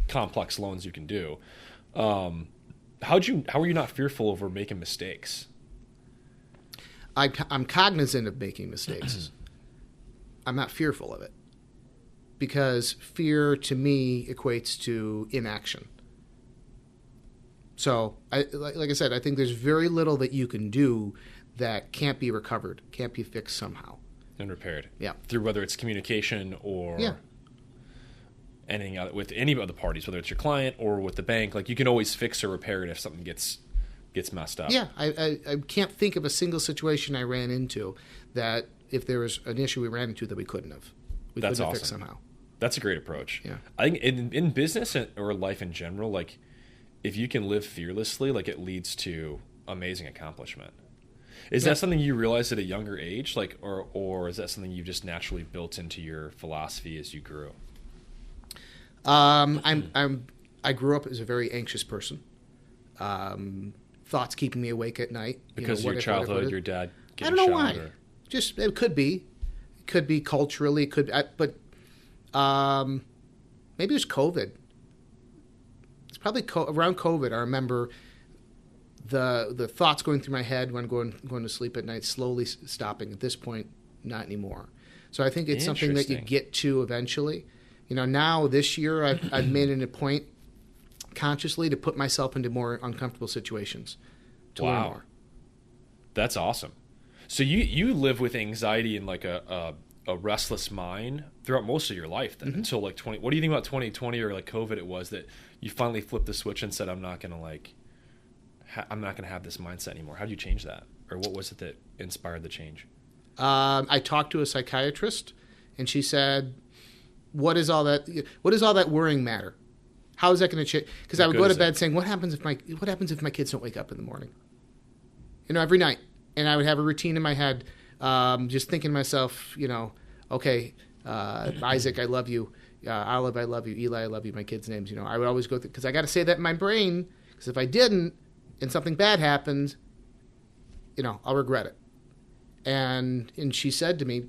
Speaker 5: complex loans you can do. how are you not fearful over making mistakes?
Speaker 1: I'm cognizant of making mistakes. I'm not fearful of it, because fear to me equates to inaction. So, like I said, I think there's very little that you can do that can't be recovered, can't be fixed somehow.
Speaker 5: And repaired.
Speaker 1: Yeah.
Speaker 5: Through whether it's communication or anything with any of the parties, whether it's your client or with the bank. Like, you can always fix or repair it if something gets messed up.
Speaker 1: Yeah, I can't think of a single situation I ran into that if there was an issue we ran into that we couldn't have. We
Speaker 5: That's
Speaker 1: couldn't have
Speaker 5: awesome.
Speaker 1: fixed somehow.
Speaker 5: That's a great approach.
Speaker 1: Yeah.
Speaker 5: I think in business or life in general, like, if you can live fearlessly, like, it leads to amazing accomplishment. Is that something you realized at a younger age, like, or is that something you just naturally built into your philosophy as you grew?
Speaker 1: I grew up as a very anxious person. Thoughts keeping me awake at night.
Speaker 5: Because of your childhood, your dad
Speaker 1: I
Speaker 5: getting
Speaker 1: don't know
Speaker 5: shot?
Speaker 1: why.
Speaker 5: Or?
Speaker 1: Just it could be culturally. It could, but maybe it was COVID. It's probably around COVID. I remember the thoughts going through my head when going to sleep at night, slowly stopping. At this point, not anymore. So I think it's something that you get to eventually. Now this year I've made it a point consciously to put myself into more uncomfortable situations to learn more.
Speaker 5: That's awesome. So you live with anxiety and like a restless mind throughout most of your life then, until like 20. What do you think about 2020 or like COVID? It was that you finally flipped the switch and said, I'm not going to have this mindset anymore. How do you change that? Or what was it that inspired the change?
Speaker 1: I talked to a psychiatrist, and she said, what does all that worrying matter? How is that going to change? Because I would go to bed saying, what happens if my kids don't wake up in the morning? Every night. And I would have a routine in my head, just thinking to myself, okay, Isaac, I love you. Olive, I love you. Eli, I love you. My kids' names, I would always go through, because I got to say that in my brain, because if I didn't and something bad happened, I'll regret it. And she said to me,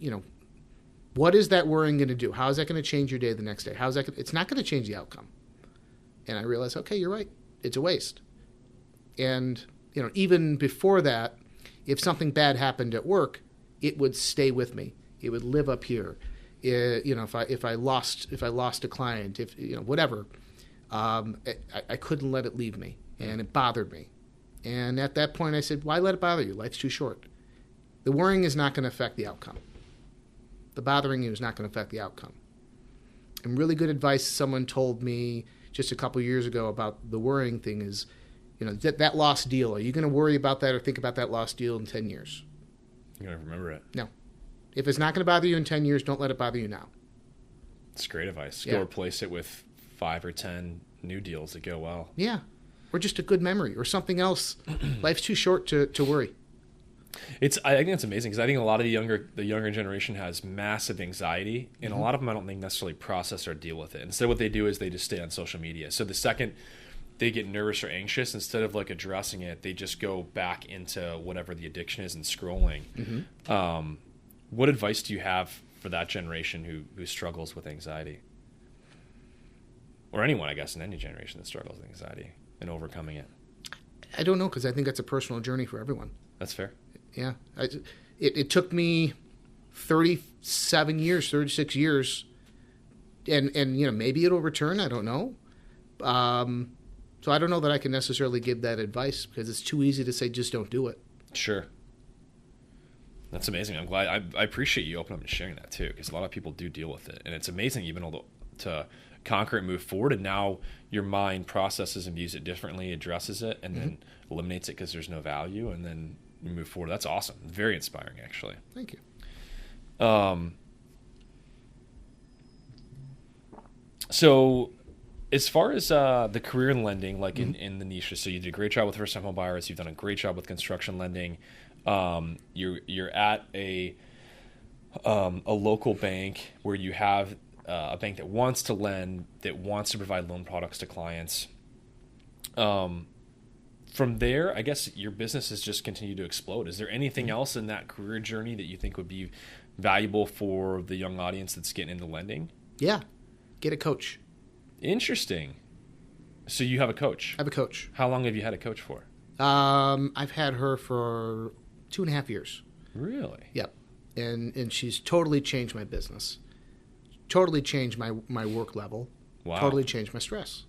Speaker 1: what is that worrying going to do? How is that going to change your day the next day? It's not going to change the outcome. And I realized, okay, you're right. It's a waste. And, even before that, if something bad happened at work, it would stay with me. It would live up here. If I lost a client, whatever, I couldn't let it leave me, and it bothered me. And at that point, I said, why let it bother you? Life's too short. The worrying is not going to affect the outcome. The bothering you is not going to affect the outcome. And really good advice someone told me just a couple years ago about the worrying thing is, that lost deal. Are you going to worry about that or think about that lost deal in 10 years?
Speaker 5: You're going to remember it.
Speaker 1: No. If it's not going to bother you in 10 years, don't let it bother you now.
Speaker 5: That's great advice. Go replace it with 5 or 10 new deals that go well.
Speaker 1: Yeah. Or just a good memory or something else. Life's too short to worry.
Speaker 5: I think it's amazing, because I think a lot of the younger generation has massive anxiety, and a lot of them I don't think necessarily process or deal with it. Instead, what they do is they just stay on social media. So the second they get nervous or anxious, instead of like addressing it, they just go back into whatever the addiction is and scrolling. What advice do you have for that generation who struggles with anxiety? Or anyone, I guess, in any generation that struggles with anxiety and overcoming it?
Speaker 1: I don't know, because I think that's a personal journey for everyone.
Speaker 5: That's fair.
Speaker 1: Yeah. It took me 37 years, 36 years, and maybe it'll return. I don't know. So I don't know that I can necessarily give that advice, because it's too easy to say just don't do it.
Speaker 5: Sure. That's amazing. I'm glad. I appreciate you opening up and sharing that too, because a lot of people do deal with it, and it's amazing you've been able to conquer it, move forward, and now your mind processes and views it differently, addresses it, and then eliminates it because there's no value, and then you move forward. That's awesome. Very inspiring, actually.
Speaker 1: Thank you.
Speaker 5: So as far as the career in lending, like in the niche, so you did a great job with first-time home buyers. You've done a great job with construction lending. You're at a local bank where you have a bank that wants to lend, that wants to provide loan products to clients. From there, I guess your business has just continued to explode. Is there anything else in that career journey that you think would be valuable for the young audience that's getting into lending?
Speaker 1: Yeah. Get a coach.
Speaker 5: Interesting. So you have a coach.
Speaker 1: I have a coach.
Speaker 5: How long have you had a coach for?
Speaker 1: I've had her for 2.5 years.
Speaker 5: Really?
Speaker 1: Yep. And she's totally changed my business. Totally changed my work level.
Speaker 5: Wow.
Speaker 1: Totally changed my stress.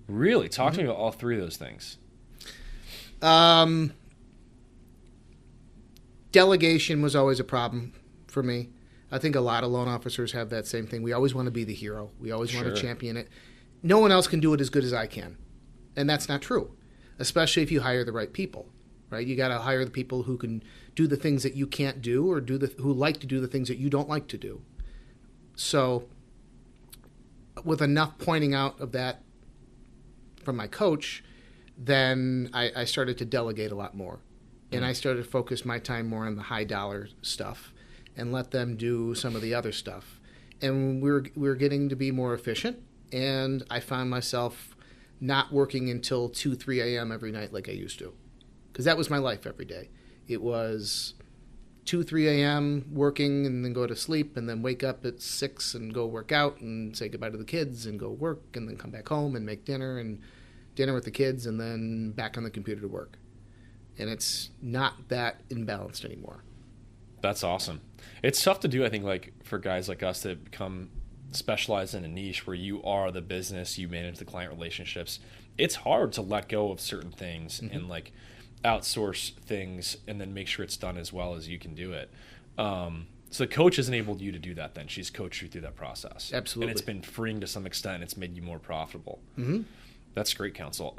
Speaker 5: Really? Talk to me about all three of those things.
Speaker 1: Delegation was always a problem for me. I think a lot of loan officers have that same thing. We always want to be the hero. We always want to champion it. No one else can do it as good as I can. And that's not true, especially if you hire the right people, right? You got to hire the people who can do the things that you can't do, or who like to do the things that you don't like to do. So with enough pointing out of that from my coach, then I started to delegate a lot more. And I started to focus my time more on the high dollar stuff and let them do some of the other stuff. And we were getting to be more efficient. And I found myself not working until 2, 3 a.m. every night like I used to. Because that was my life every day. It was 2, 3 a.m. working and then go to sleep and then wake up at 6 and go work out and say goodbye to the kids and go work and then come back home and make dinner with the kids and then back on the computer to work. And it's not that imbalanced anymore.
Speaker 5: That's awesome. It's tough to do, I think, like for guys like us that become specialized in a niche where you are the business, you manage the client relationships. It's hard to let go of certain things and like outsource things and then make sure it's done as well as you can do it. So the coach has enabled you to do that then. She's coached you through that process.
Speaker 1: Absolutely.
Speaker 5: And it's been freeing to some extent. It's made you more profitable.
Speaker 1: Mm-hmm.
Speaker 5: That's great counsel.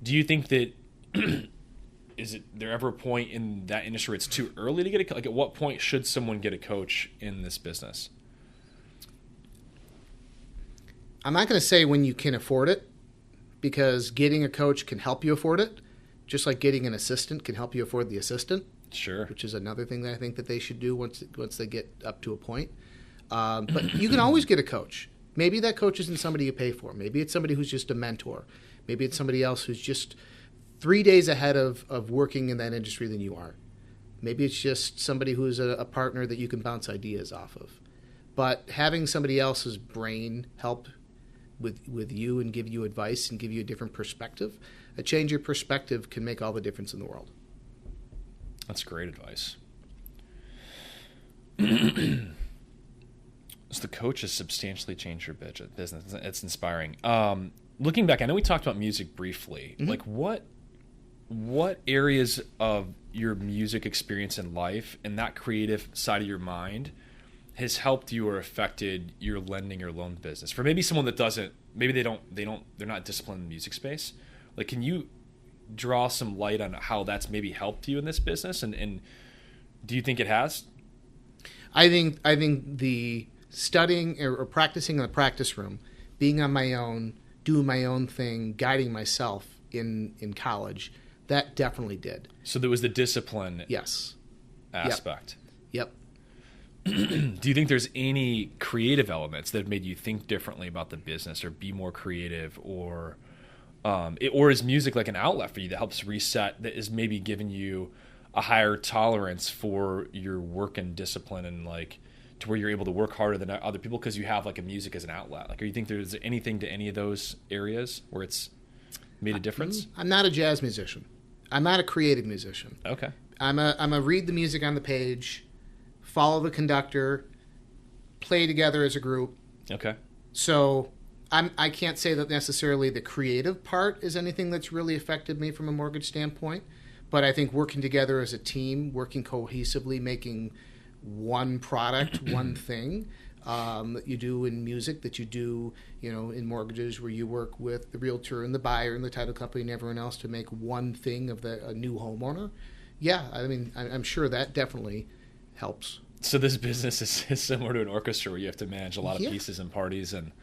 Speaker 5: Do you think that is there ever a point in that industry where it's too early to get a coach? Like at what point should someone get a coach in this business?
Speaker 1: I'm not going to say when you can afford it, because getting a coach can help you afford it, just like getting an assistant can help you afford the assistant.
Speaker 5: Sure.
Speaker 1: Which is another thing that I think that they should do once they get up to a point. But you can always get a coach. Maybe that coach isn't somebody you pay for. Maybe it's somebody who's just a mentor. Maybe it's somebody else who's just 3 days ahead of working in that industry than you are. Maybe it's just somebody who's a partner that you can bounce ideas off of. But having somebody else's brain help with you and give you advice and give you a different perspective, a change your perspective can make all the difference in the world.
Speaker 5: That's great advice. So the coach has substantially changed your business. It's inspiring. Looking back, I know we talked about music briefly. Mm-hmm. Like what areas of your music experience in life and that creative side of your mind has helped you or affected your lending or loan business? For maybe someone that doesn't, maybe they're not disciplined in the music space. Like, can you draw some light on how that's maybe helped you in this business? And do you think it has?
Speaker 1: I think the studying or practicing in the practice room, being on my own, doing my own thing, guiding myself in college, that definitely did.
Speaker 5: So there was the discipline aspect.
Speaker 1: Yep.
Speaker 5: Do you think there's any creative elements that have made you think differently about the business or be more creative, or is music like an outlet for you that helps reset, that is maybe giving you a higher tolerance for your work and discipline, and like to where you're able to work harder than other people because you have like a music as an outlet? Like, or you think there's anything to any of those areas where it's made a difference?
Speaker 1: I'm not a jazz musician. I'm not a creative musician.
Speaker 5: Okay.
Speaker 1: I'm a read the music on the page, follow the conductor, play together as a group.
Speaker 5: Okay.
Speaker 1: So I can't say that necessarily the creative part is anything that's really affected me from a mortgage standpoint, but I think working together as a team, working cohesively, making one product, one thing that you do in music, that you do, in mortgages, where you work with the realtor and the buyer and the title company and everyone else to make one thing of a new homeowner. Yeah, I mean, I'm sure that definitely helps.
Speaker 5: So this business is similar to an orchestra where you have to manage a lot of pieces and parties, and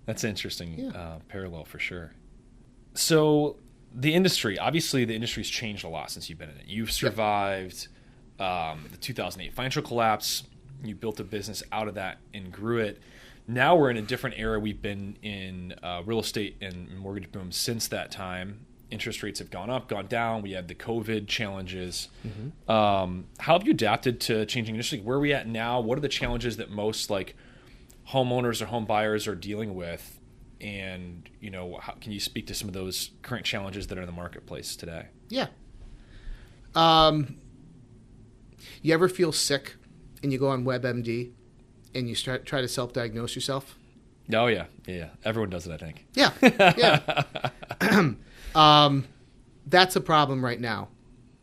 Speaker 5: that's an interesting parallel for sure. So the industry's changed a lot since you've been in it. You've survived the 2008 financial collapse. You built a business out of that and grew it. Now we're in a different era. We've been in real estate and mortgage boom since that time. Interest rates have gone up, gone down. We had the COVID challenges. Mm-hmm. How have you adapted to changing industry? Where are we at now? What are the challenges that most like homeowners or home buyers are dealing with And, how can you speak to some of those current challenges that are in the marketplace today?
Speaker 1: Yeah. You ever feel sick and you go on WebMD and you try to self-diagnose yourself?
Speaker 5: Oh, yeah. Yeah. Everyone does it, I think.
Speaker 1: Yeah. That's a problem right now,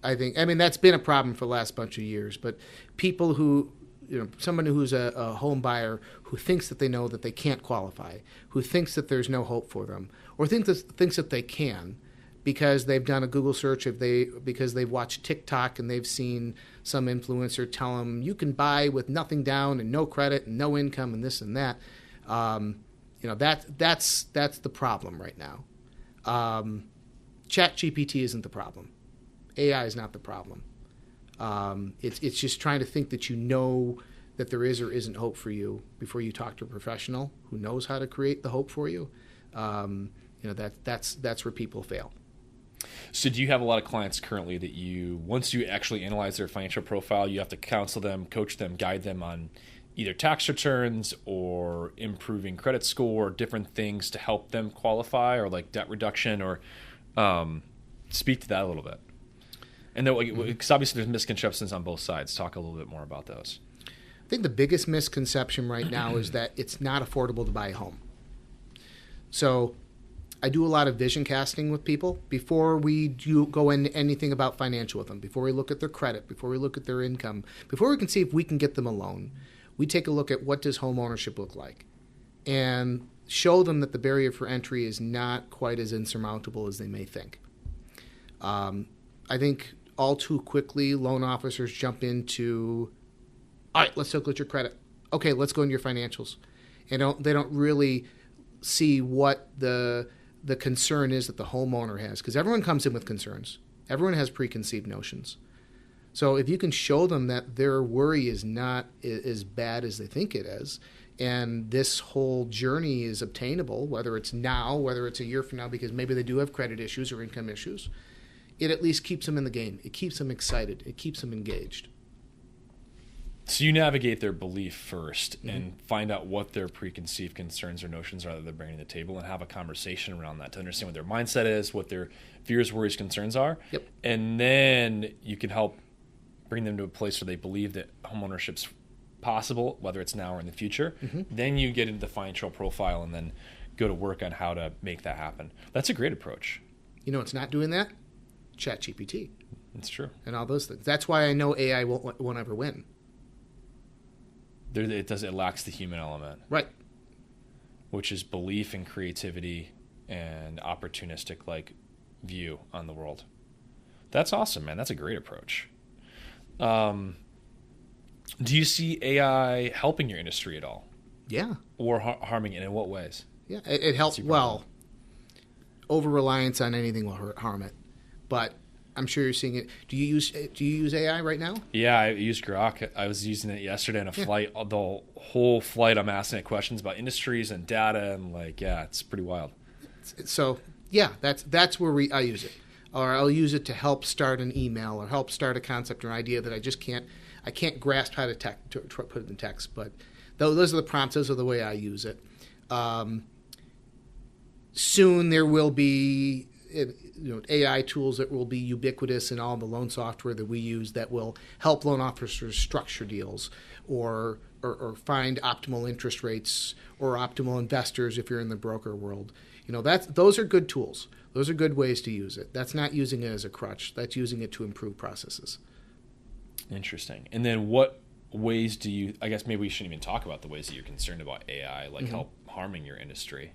Speaker 1: I think. I mean, that's been a problem for the last bunch of years. But people who, someone who's a home buyer who thinks that they know that they can't qualify, who thinks that there's no hope for them, or thinks that they can because they've done a Google search, because they've watched TikTok and they've seen some influencer tell them you can buy with nothing down and no credit and no income and this and that. That's the problem right now. ChatGPT isn't the problem. AI is not the problem. It's just trying to think that that there is or isn't hope for you before you talk to a professional who knows how to create the hope for you. That's where people fail.
Speaker 5: So do you have a lot of clients currently that once you actually analyze their financial profile, you have to counsel them, coach them, guide them on either tax returns or improving credit score, or different things to help them qualify, or like debt reduction, or speak to that a little bit? And then, because obviously there's misconceptions on both sides. Talk a little bit more about those.
Speaker 1: I think the biggest misconception right now is that it's not affordable to buy a home. So I do a lot of vision casting with people before we go into anything about financial with them, before we look at their credit, before we look at their income, before we can see if we can get them a loan. We take a look at what does home ownership look like and show them that the barrier for entry is not quite as insurmountable as they may think. I think all too quickly loan officers jump into, all right, let's look at your credit. Okay, let's go into your financials. And they don't really see what the concern is that the homeowner has, because everyone comes in with concerns. Everyone has preconceived notions. So if you can show them that their worry is not as bad as they think it is, and this whole journey is obtainable, whether it's now, whether it's a year from now, because maybe they do have credit issues or income issues, it at least keeps them in the game. It keeps them excited. It keeps them engaged.
Speaker 5: So you navigate their belief first and find out what their preconceived concerns or notions are that they're bringing to the table, and have a conversation around that to understand what their mindset is, what their fears, worries, concerns are. Yep. And then you can help bring them to a place where they believe that homeownership's possible, whether it's now or in the future. Then you get into the financial profile and then go to work on how to make that happen. That's a great approach.
Speaker 1: It's not doing that? ChatGPT.
Speaker 5: It's true.
Speaker 1: And all those things. That's why I know AI won't ever win.
Speaker 5: It lacks the human element.
Speaker 1: Right.
Speaker 5: Which is belief and creativity and opportunistic view on the world. That's awesome, man. That's a great approach. Do you see AI helping your industry at all?
Speaker 1: Yeah.
Speaker 5: Or harming it? In what ways?
Speaker 1: Yeah, it helps. Well, over-reliance on anything will harm it. But I'm sure you're seeing it. Do you use AI right now?
Speaker 5: Yeah, I use Grok. I was using it yesterday on a flight. The whole flight, I'm asking it questions about industries and data, and it's pretty wild.
Speaker 1: So yeah, that's where I use it. Or I'll use it to help start an email or help start a concept or an idea that I just can't grasp how to put it in text. But those are the prompts. Those are the way I use it. Soon there will be AI tools that will be ubiquitous in all the loan software that we use that will help loan officers structure deals or find optimal interest rates or optimal investors if you're in the broker world. Those are good tools. Those are good ways to use it. That's not using it as a crutch. That's using it to improve processes.
Speaker 5: Interesting. And then what ways do you, I guess maybe we shouldn't even talk about the ways that you're concerned about AI, help harming your industry.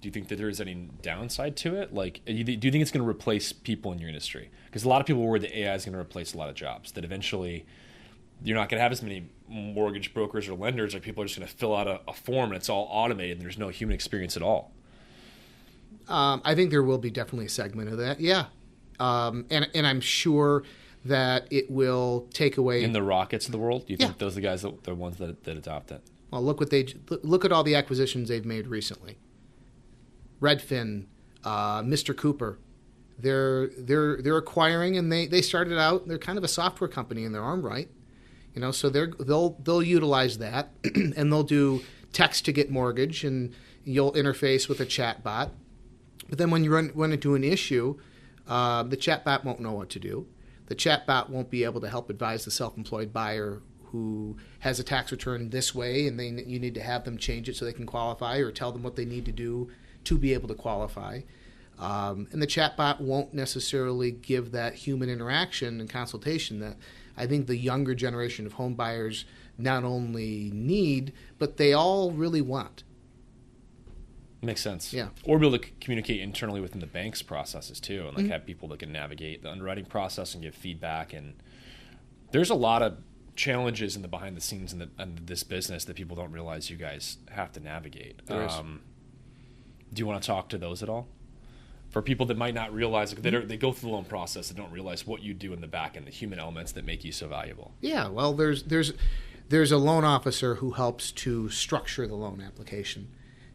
Speaker 5: Do you think that there is any downside to it? Do you think it's going to replace people in your industry? Because a lot of people worry that AI is going to replace a lot of jobs, that eventually you're not going to have as many mortgage brokers or lenders, or people are just going to fill out a form and it's all automated and there's no human experience at all.
Speaker 1: I think there will be definitely a segment of that, yeah. And I'm sure that it will take away...
Speaker 5: In the Rockets of the world? Do you think those are the guys the ones that adopt it?
Speaker 1: Well, look at all the acquisitions they've made recently. Redfin, Mr. Cooper, they're acquiring, and they started out, they're kind of a software company in their own right, so they'll utilize that, and they'll do text to get mortgage, and You'll interface with a chat bot. But then when you run into an issue, the chat bot won't know what to do. The chat bot won't be able to help advise the self-employed buyer who has a tax return this way, and you need to have them change it so they can qualify, or tell them what they need to do to be able to qualify. And the chatbot won't necessarily give that human interaction and consultation that I think the younger generation of home buyers not only need, but they all really want.
Speaker 5: Makes sense.
Speaker 1: Yeah.
Speaker 5: Or be able to communicate internally within the bank's processes too, and have people that can navigate the underwriting process and give feedback. And there's a lot of challenges in the behind the scenes in this business that people don't realize you guys have to navigate.
Speaker 1: There is.
Speaker 5: Do you want to talk to those at all? For people that might not realize, they go through the loan process and don't realize what you do in the back end, the human elements that make you so valuable.
Speaker 1: Yeah, well, there's a loan officer who helps to structure the loan application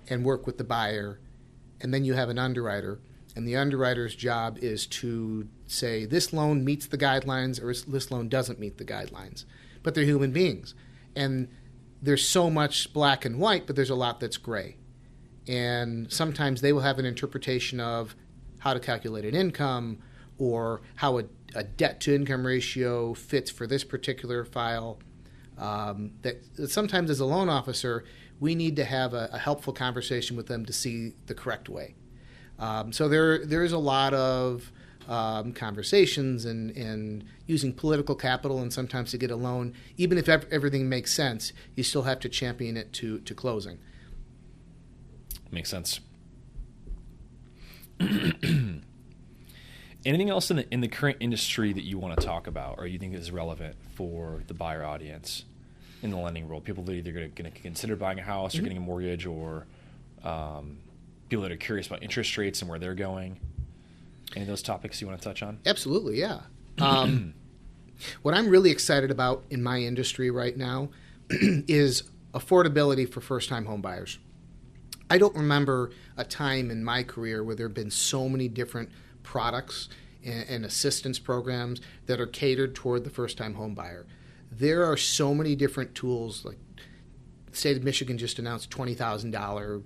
Speaker 1: and work with the buyer, and then you have an underwriter, and the underwriter's job is to say this loan meets the guidelines or this loan doesn't meet the guidelines. But they're human beings, and there's so much black and white, but there's a lot that's gray. And sometimes they will have an interpretation of how to calculate an income or how a debt-to-income ratio fits for this particular file. That sometimes as a loan officer, we need to have a helpful conversation with them to see the correct way. So there is a lot of conversations and using political capital, and sometimes to get a loan, even if everything makes sense, you still have to champion it to closing.
Speaker 5: Makes sense. Anything else in the current industry that you want to talk about, or you think is relevant for the buyer audience in the lending world? People that are either going to consider buying a house or getting a mortgage, or people that are curious about interest rates and where they're going. Any of those topics you want to touch on?
Speaker 1: Absolutely, yeah. What I'm really excited about in my industry right now is affordability for first-time home buyers. I don't remember a time in my career where there have been so many different products and assistance programs that are catered toward the first-time home buyer. There are so many different tools. Like the state of Michigan just announced $20,000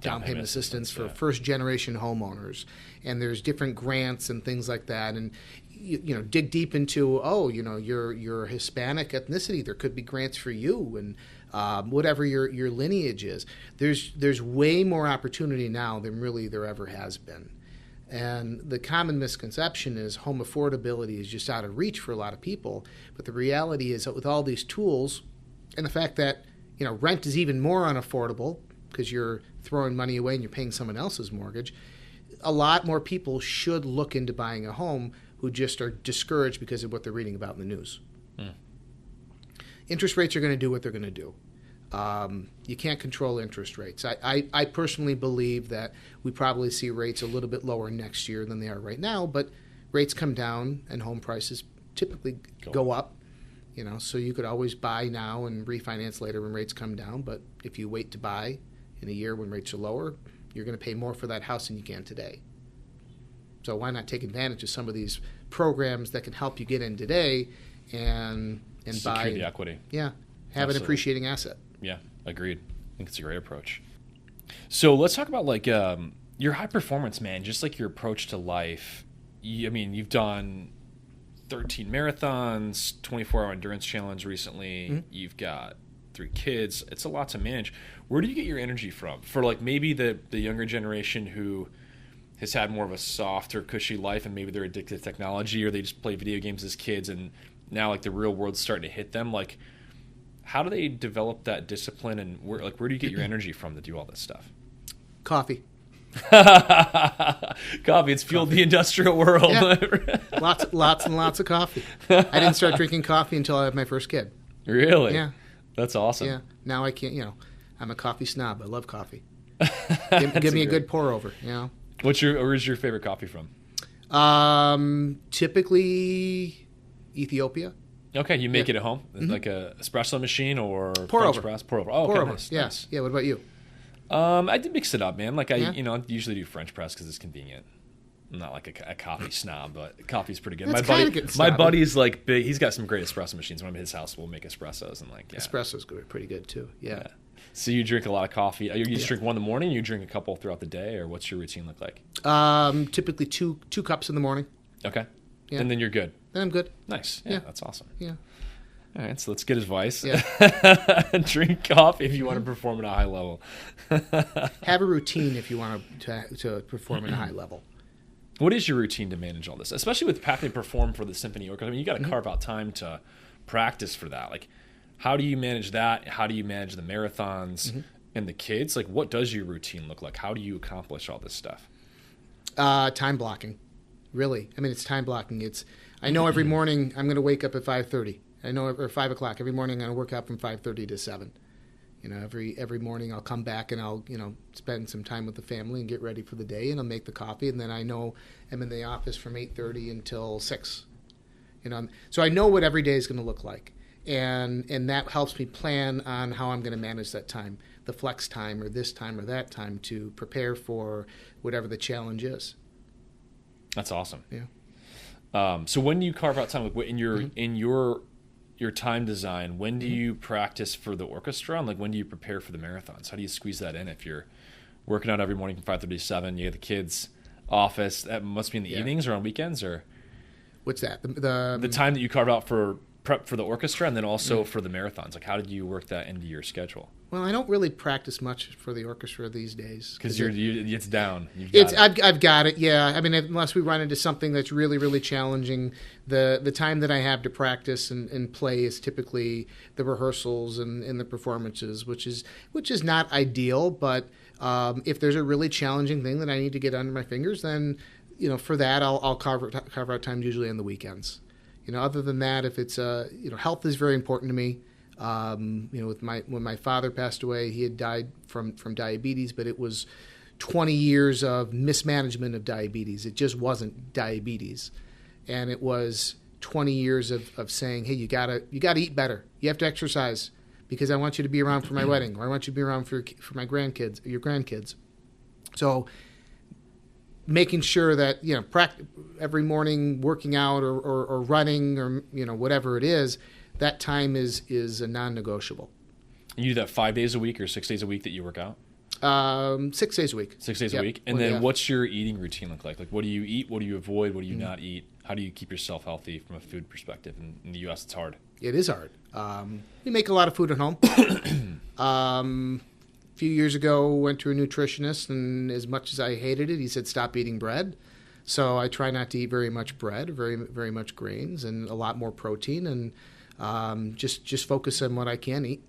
Speaker 1: down payment assistance for first-generation homeowners, and there's different grants and things like that. And you know, dig deep into you're Hispanic ethnicity, there could be grants for you, and whatever your lineage is. There's way more opportunity now than really there ever has been. And the common misconception is home affordability is just out of reach for a lot of people. But the reality is that with all these tools and the fact that rent is even more unaffordable because you're throwing money away and you're paying someone else's mortgage, a lot more people should look into buying a home who just are discouraged because of what they're reading about in the news. Interest rates are going to do what they're going to do. You can't control interest rates. I personally believe that we probably see rates a little bit lower next year than they are right now, but rates come down and home prices typically go up. So you could always buy now and refinance later when rates come down, but if you wait to buy in a year when rates are lower, you're going to pay more for that house than you can today. So why not take advantage of some of these programs that can help you get in today and buy
Speaker 5: secure the equity.
Speaker 1: Yeah, have an appreciating asset.
Speaker 5: Yeah, agreed. I think it's a great approach. So let's talk about your high performance, man. Just like your approach to life. You've done 13 marathons, 24-hour endurance challenge recently. Mm-hmm. You've got 3 kids. It's a lot to manage. Where do you get your energy from? For maybe the younger generation who has had more of a softer, cushy life, and maybe they're addicted to technology, or they just play video games as kids, and now the real world's starting to hit them. How do they develop that discipline, and where do you get your energy from to do all this stuff?
Speaker 1: Coffee.
Speaker 5: Coffee. It's fueled the industrial world.
Speaker 1: Yeah. Lots and lots of coffee. I didn't start drinking coffee until I had my first kid.
Speaker 5: Really?
Speaker 1: Yeah.
Speaker 5: That's awesome.
Speaker 1: Yeah. Now I can't. I'm a coffee snob. I love coffee. Give me a good pour over.
Speaker 5: Where's your favorite coffee from?
Speaker 1: Typically Ethiopia.
Speaker 5: Okay, you make it at home, like a espresso machine or
Speaker 1: pour
Speaker 5: French
Speaker 1: over.
Speaker 5: press? Pour over. Oh, okay,
Speaker 1: pour over.
Speaker 5: Nice,
Speaker 1: Yeah.
Speaker 5: nice.
Speaker 1: Yeah. What about you?
Speaker 5: I did mix it up, man. I
Speaker 1: Yeah.
Speaker 5: usually do French press because it's convenient. not like a coffee snob, but coffee's pretty good.
Speaker 1: That's
Speaker 5: My
Speaker 1: kinda
Speaker 5: buddy,
Speaker 1: getting
Speaker 5: my
Speaker 1: snobby.
Speaker 5: buddy's like big. He's got some great espresso machines. When I'm at his house, we'll make espressos and like
Speaker 1: Espresso's good, pretty good too. Yeah.
Speaker 5: So you drink a lot of coffee. You just drink one in the morning. You drink a couple throughout the day, or what's your routine look like?
Speaker 1: Typically two cups in the morning.
Speaker 5: Okay,
Speaker 1: Yeah.
Speaker 5: and then you're good.
Speaker 1: Then I'm good.
Speaker 5: Nice. Yeah, that's awesome.
Speaker 1: Yeah.
Speaker 5: All right, so let's get advice.
Speaker 1: Yeah.
Speaker 5: Drink coffee if you want to perform at a high level.
Speaker 1: Have a routine if you want to perform at a high level.
Speaker 5: What is your routine to manage all this, especially with having to perform for the symphony orchestra? I mean, you got to carve out time to practice for that. Like, how do you manage that? How do you manage the marathons and the kids? Like, what does your routine look like? How do you accomplish all this stuff?
Speaker 1: Time blocking, really. I mean, it's time blocking. I know every morning I'm going to wake up at 5:30. I know, or 5 o'clock every morning. I'm going to work out from 5:30 to 7. Every morning I'll come back and I'll spend some time with the family and get ready for the day, and I'll make the coffee, and then I know I'm in the office from 8:30 until 6. So I know what every day is going to look like, and that helps me plan on how I'm going to manage that time, the flex time or this time or that time, to prepare for whatever the challenge is.
Speaker 5: That's awesome.
Speaker 1: Yeah.
Speaker 5: So when do you carve out time in your time design? When do you practice for the orchestra, and like when do you prepare for the marathons? How do you squeeze that in if you're working out every morning from 5:30 to 7? You have the kids' office. That must be in the evenings or on weekends, or
Speaker 1: What's that?
Speaker 5: the time that you carve out for prep for the orchestra, and then also for the marathons. Like, how did you work that into your schedule?
Speaker 1: Well, I don't really practice much for the orchestra these days
Speaker 5: Because it's down. You've got it.
Speaker 1: I've got it. Yeah. I mean, unless we run into something that's really, really challenging, the time that I have to practice and play is typically the rehearsals and the performances, which is not ideal. But if there's a really challenging thing that I need to get under my fingers, then for that I'll carve out time usually on the weekends. Other than that, if it's health is very important to me. When my father passed away, he had died from diabetes, but it was 20 years of mismanagement of diabetes. It just wasn't diabetes, and it was 20 years of saying, hey, you gotta eat better. You have to exercise because I want you to be around for my wedding, or I want you to be around for my grandkids, your grandkids. So making sure that every morning working out or running or whatever it is, that time is a non-negotiable.
Speaker 5: You do that 5 days a week or 6 days a week that you work out?
Speaker 1: 6 days a week.
Speaker 5: 6 days a week. And then what's your eating routine look like? Like, what do you eat? What do you avoid? What do you not eat? How do you keep yourself healthy from a food perspective? In the U.S., it's hard.
Speaker 1: It is hard. We make a lot of food at home. A few years ago, went to a nutritionist, and as much as I hated it, he said, stop eating bread. So I try not to eat very much bread, very, very much grains, and a lot more protein, and just focus on what I can eat.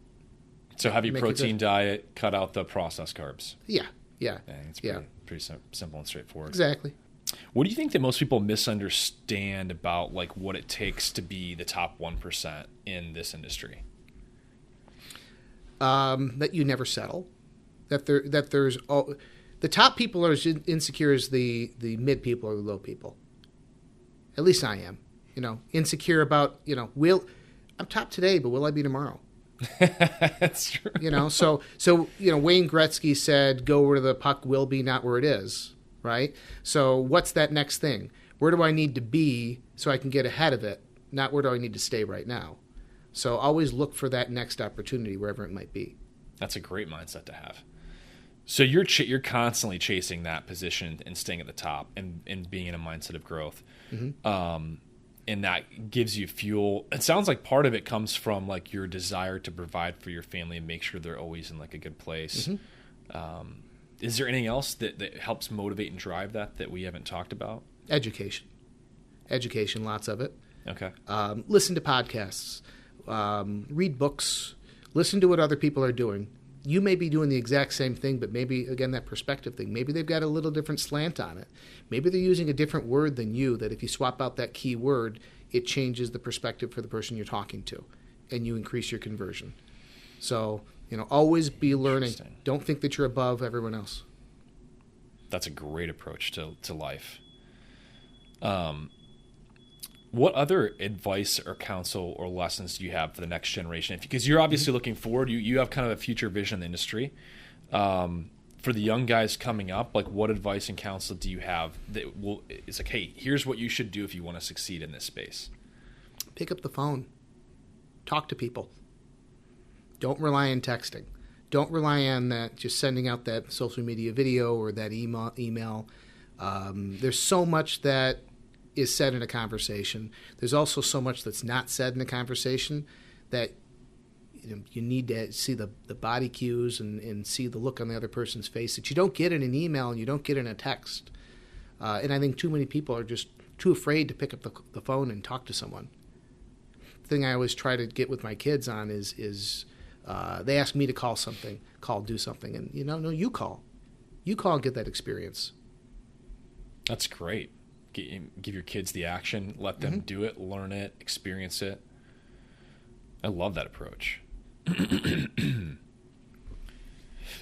Speaker 5: So have your protein diet, cut out the processed carbs.
Speaker 1: Yeah.
Speaker 5: It's pretty simple and straightforward.
Speaker 1: Exactly.
Speaker 5: What do you think that most people misunderstand about like what it takes to be the top 1% in this industry?
Speaker 1: That you never settle. That there's the top people are as insecure as the mid people or the low people. At least I am. Insecure about I'm top today, but will I be tomorrow?
Speaker 5: That's true.
Speaker 1: So Wayne Gretzky said, "Go where the puck will be, not where it is." Right. So what's that next thing? Where do I need to be so I can get ahead of it? Not where do I need to stay right now? So always look for that next opportunity wherever it might be.
Speaker 5: That's a great mindset to have. So you're constantly chasing that position and staying at the top and being in a mindset of growth. Mm-hmm. And that gives you fuel. It sounds like part of it comes from like your desire to provide for your family and make sure they're always in like a good place. Mm-hmm. Is there anything else that helps motivate and drive that we haven't talked about? Education,
Speaker 1: lots of it.
Speaker 5: Okay.
Speaker 1: Listen to podcasts, read books, listen to what other people are doing. You may be doing the exact same thing, but maybe, again, that perspective thing. Maybe they've got a little different slant on it. Maybe they're using a different word than you, that if you swap out that key word, it changes the perspective for the person you're talking to, and you increase your conversion. So, always be learning. Don't think that you're above everyone else.
Speaker 5: That's a great approach to life. What other advice or counsel or lessons do you have for the next generation? Because you're obviously looking forward. You have kind of a future vision in the industry. for the young guys coming up, like what advice and counsel do you have that will, it's like, hey, here's what you should do if you want to succeed in this space?
Speaker 1: Pick up the phone. Talk to people. Don't rely on texting. Don't rely on that, just sending out that social media video or that email. There's so much that is said in a conversation. There's also so much that's not said in a conversation that you need to see the body cues and see the look on the other person's face that you don't get in an email and you don't get in a text. And I think too many people are just too afraid to pick up the phone and talk to someone. The thing I always try to get with my kids on is they ask me to do something. And, no, you call. You call and get that experience.
Speaker 5: That's great. Give your kids the action. Let them do it, learn it, experience it. I love that approach.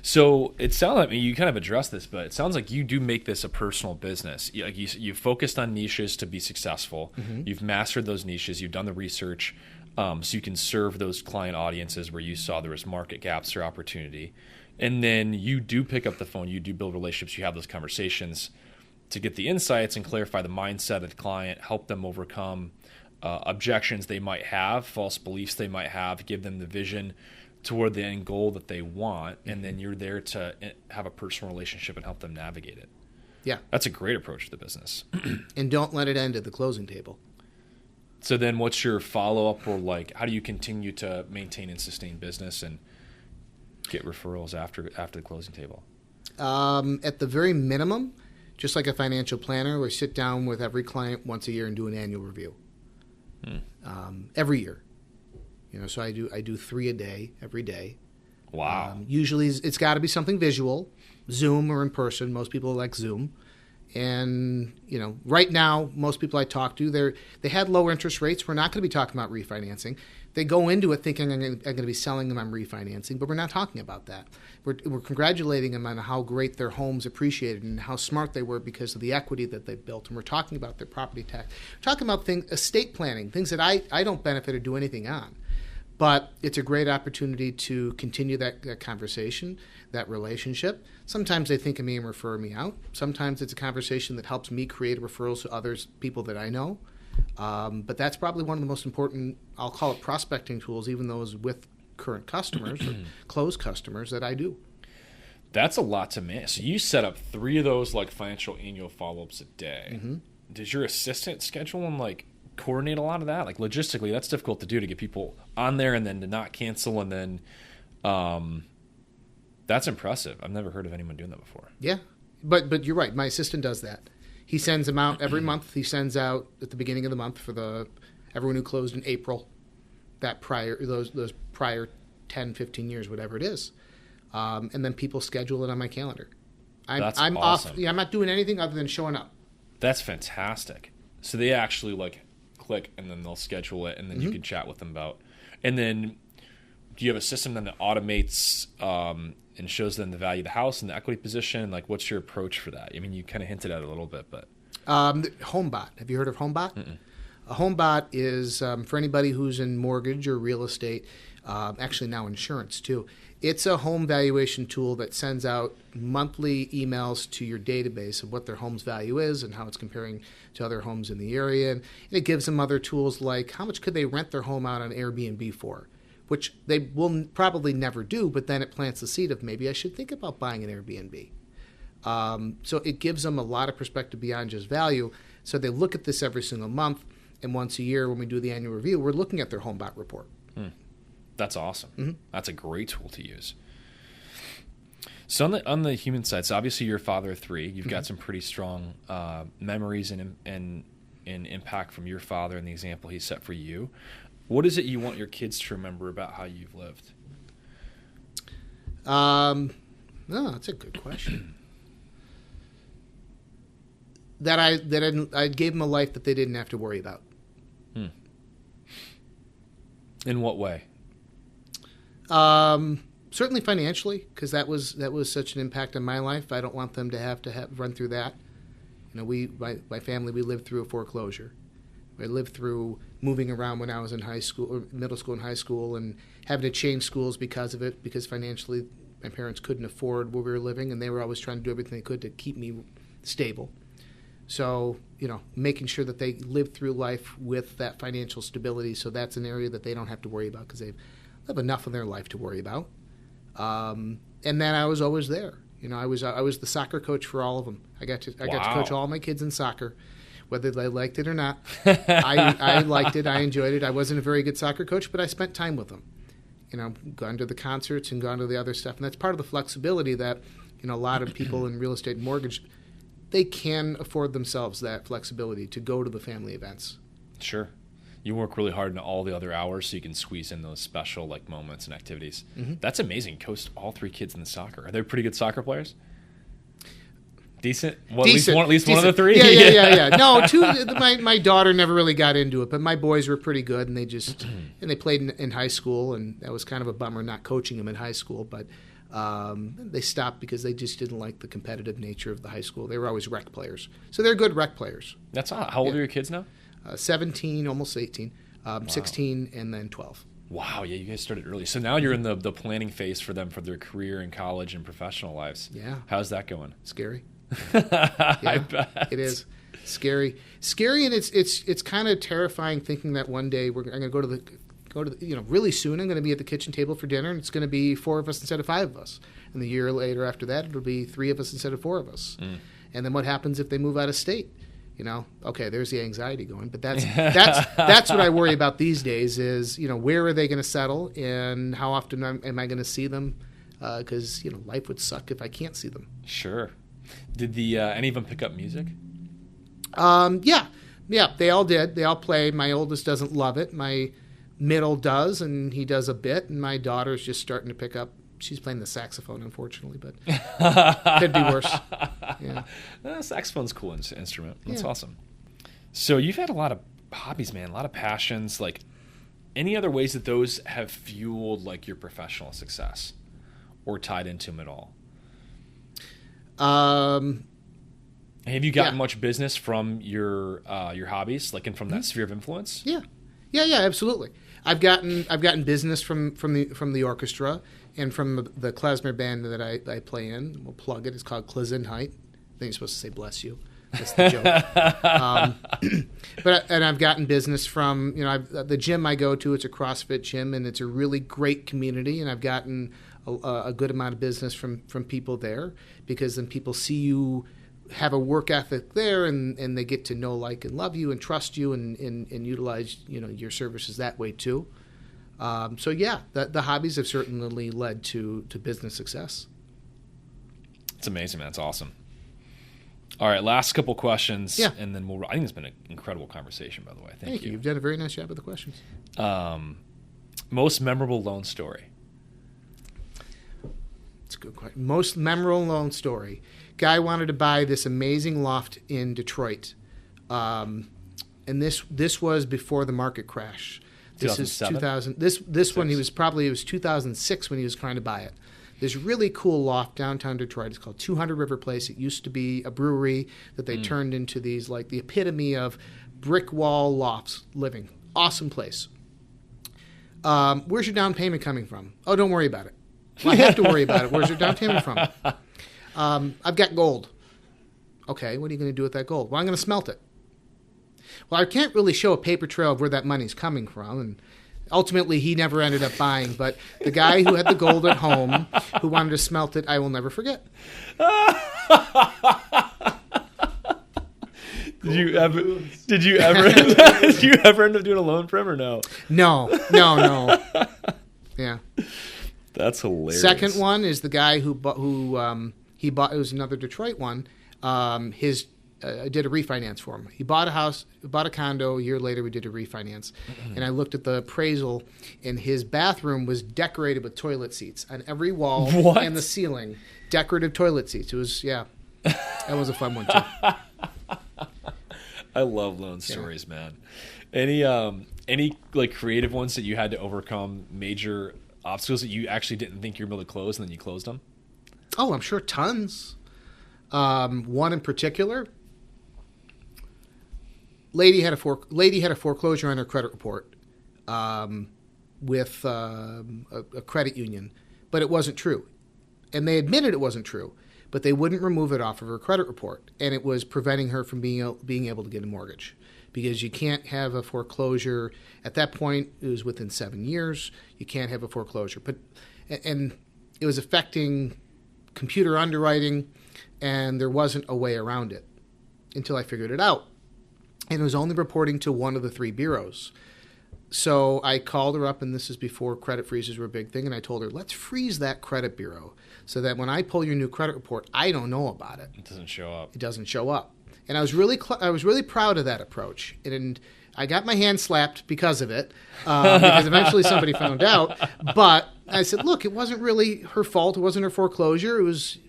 Speaker 5: So it sounds like you kind of addressed this, but it sounds like you do make this a personal business. You focused on niches to be successful. You've mastered those niches. You've done the research so you can serve those client audiences where you saw there was market gaps or opportunity. And then you do pick up the phone. You do build relationships. You have those conversations to get the insights and clarify the mindset of the client, help them overcome objections they might have, false beliefs they might have, give them the vision toward the end goal that they want, and then you're there to have a personal relationship and help them navigate it.
Speaker 1: Yeah.
Speaker 5: That's a great approach to the business.
Speaker 1: And don't let it end at the closing table.
Speaker 5: So then what's your follow-up, or like how do you continue to maintain and sustain business and get referrals after the closing table?
Speaker 1: At the very minimum, just like a financial planner, we sit down with every client once a year and do an annual review. Every year. So I do 3 a day, every day.
Speaker 5: Wow.
Speaker 1: Usually it's got to be something visual, Zoom or in person. Most people like Zoom. And, right now, most people I talk to, they had low interest rates. We're not going to be talking about refinancing. They go into it thinking I'm going to be selling them on refinancing, but we're not talking about that. We're congratulating them on how great their homes appreciated and how smart they were because of the equity that they built. And we're talking about their property tax. We're talking about estate planning, things that I don't benefit or do anything on. But it's a great opportunity to continue that conversation, that relationship. Sometimes they think of me and refer me out. Sometimes it's a conversation that helps me create referrals to people that I know. But that's probably one of the most important, I'll call it prospecting tools, even those with current customers or closed customers that I do.
Speaker 5: That's a lot to manage. So you set up 3 of those like financial annual follow-ups a day. Does your assistant schedule and coordinate a lot of that? Like logistically, that's difficult to do, to get people on there and then to not cancel, and then that's impressive. I've never heard of anyone doing that before. Yeah,
Speaker 1: but you're right. My assistant does that. He sends them out every month. He sends out at the beginning of the month for everyone who closed in April, those prior 10, 15 years, whatever it is, and then people schedule it on my calendar. I'm
Speaker 5: awesome.
Speaker 1: off. Yeah, I'm not doing anything other than showing up.
Speaker 5: That's fantastic. So they actually click and then they'll schedule it, and then you can chat with them about. And then do you have a system then that automates and shows them the value of the house and the equity position? Like, what's your approach for that? I mean, you kind of hinted at it a little bit, but
Speaker 1: HomeBot. Have you heard of HomeBot? A HomeBot is for anybody who's in mortgage or real estate, actually now insurance too. It's a home valuation tool that sends out monthly emails to your database of what their home's value is and how it's comparing to other homes in the area. And it gives them other tools like how much could they rent their home out on Airbnb for, which they will probably never do, but then it plants the seed of maybe I should think about buying an Airbnb. So it gives them a lot of perspective beyond just value. So they look at this every single month, and once a year when we do the annual review, we're looking at their HomeBot report.
Speaker 5: That's awesome. That's a great tool to use. So on the human side, so obviously you're a father of 3. You've got some pretty strong memories and impact from your father and the example he set for you. What is it you want your kids to remember about how you've lived?
Speaker 1: No, that's a good question. That I gave them a life that they didn't have to worry about.
Speaker 5: In what way?
Speaker 1: Certainly financially, because that was such an impact on my life. I don't want them to have run through that. My family, we lived through a foreclosure. I lived through moving around when I was in high school or middle school and high school, and having to change schools because of it, because financially My parents couldn't afford where we were living, and they were always trying to do everything they could to keep me stable. So, making sure that they live through life with that financial stability, so that's an area that they don't have to worry about because they have enough in their life to worry about. And then I was always there. I was the soccer coach for all of them. I got to coach all my kids in soccer, whether they liked it or not. I liked it. I enjoyed it. I wasn't a very good soccer coach, but I spent time with them. Gone to the concerts and gone to the other stuff. And that's part of the flexibility that, a lot of people in real estate and mortgage, they can afford themselves that flexibility to go to the family events.
Speaker 5: Sure. You work really hard in all the other hours so you can squeeze in those special moments and activities. Mm-hmm. That's amazing. You coached all 3 kids in the soccer. Are they pretty good soccer players? Decent? Well,
Speaker 1: Decent.
Speaker 5: At least one of the 3?
Speaker 1: Yeah. No, 2. My daughter never really got into it, but my boys were pretty good, and they played in high school, and that was kind of a bummer not coaching them in high school, but they stopped because they just didn't like the competitive nature of the high school. They were always rec players. So they're good rec players.
Speaker 5: That's odd. How old are your kids now?
Speaker 1: 17, almost 18, 16, and then 12.
Speaker 5: Wow, yeah, you guys started early. So now you're in the planning phase for them for their career in college and professional lives.
Speaker 1: Yeah.
Speaker 5: How's that going?
Speaker 1: Scary.
Speaker 5: I bet.
Speaker 1: It is scary, and it's kind of terrifying thinking that one day I'm going to go to the really soon I'm going to be at the kitchen table for dinner, and it's going to be 4 of us instead of 5 of us, and the year later after that it'll be 3 of us instead of 4 of us. And then what happens if they move out of state? Okay, there's the anxiety going, but that's what I worry about these days is where are they going to settle, and how often am I going to see them? Because life would suck if I can't see them.
Speaker 5: Sure. Did any of them pick up music?
Speaker 1: Yeah, they all did. They all play. My oldest doesn't love it. My middle does, and he does a bit. And my daughter's just starting to pick up. She's playing the saxophone, unfortunately, but could be worse. Yeah,
Speaker 5: saxophone's a cool instrument. That's awesome. So you've had a lot of hobbies, man. A lot of passions. Any other ways that those have fueled your professional success, or tied into them at all? Have you gotten much business from your hobbies, and from that sphere of influence?
Speaker 1: Yeah, absolutely. I've gotten business from the orchestra and from the klezmer band that I play in. We'll plug it. It's called Klezmerheit. I think you're supposed to say bless you. That's the joke. And I've gotten business from the gym I go to. It's a CrossFit gym, and it's a really great community. And I've gotten a good amount of business from people there, because then people see you have a work ethic there, and they get to know, like, and love you and trust you and utilize your services that way too. So yeah, the hobbies have certainly led to business success.
Speaker 5: It's amazing, man. It's awesome. All right, last couple questions, and then I think it's been an incredible conversation, by the way. Thank you.
Speaker 1: You've done a very nice job with the questions.
Speaker 5: Most memorable loan story?
Speaker 1: It's a good question. Most memorable loan story. Guy wanted to buy this amazing loft in Detroit, and this was before the market crash. This
Speaker 5: 2007?
Speaker 1: is 2000. This one it was 2006 when he was trying to buy it. This really cool loft downtown Detroit. It's called 200 River Place. It used to be a brewery that they turned into these, the epitome of brick wall lofts living. Awesome place. Where's your down payment coming from? Oh, don't worry about it. Well, I have to worry about it. Where's your down payment from? I've got gold. Okay, what are you going to do with that gold? Well, I'm going to smelt it. Well, I can't really show a paper trail of where that money's coming from, and ultimately he never ended up buying, but the guy who had the gold at home, who wanted to smelt it, I will never forget. Did you ever
Speaker 5: end up doing a loan for him, or no?
Speaker 1: No. Yeah.
Speaker 5: That's hilarious.
Speaker 1: Second one is the guy who bought. It was another Detroit one. I did a refinance for him. He bought a house, bought a condo. A year later, we did a refinance, and I looked at the appraisal, and his bathroom was decorated with toilet seats on every wall and the ceiling. Decorative toilet seats. It was that was a fun one too.
Speaker 5: I love loan stories, man. Any creative ones that you had to overcome major obstacles that you actually didn't think you were able to close, and then you closed them?
Speaker 1: Oh, I'm sure tons. One in particular, lady had a foreclosure on her credit report with a credit union, but it wasn't true. And they admitted it wasn't true, but they wouldn't remove it off of her credit report. And it was preventing her from being able to get a mortgage, because you can't have a foreclosure. At that point, it was within 7 years. You can't have a foreclosure. And it was affecting computer underwriting, and there wasn't a way around it until I figured it out. And it was only reporting to one of the 3 bureaus. So I called her up, and this is before credit freezes were a big thing, and I told her, let's freeze that credit bureau so that when I pull your new credit report, I don't know about it.
Speaker 5: It doesn't show up.
Speaker 1: It doesn't show up. And I was really proud of that approach. And I got my hand slapped because of it, because eventually somebody found out. But I said, look, it wasn't really her fault. It wasn't her foreclosure. It was...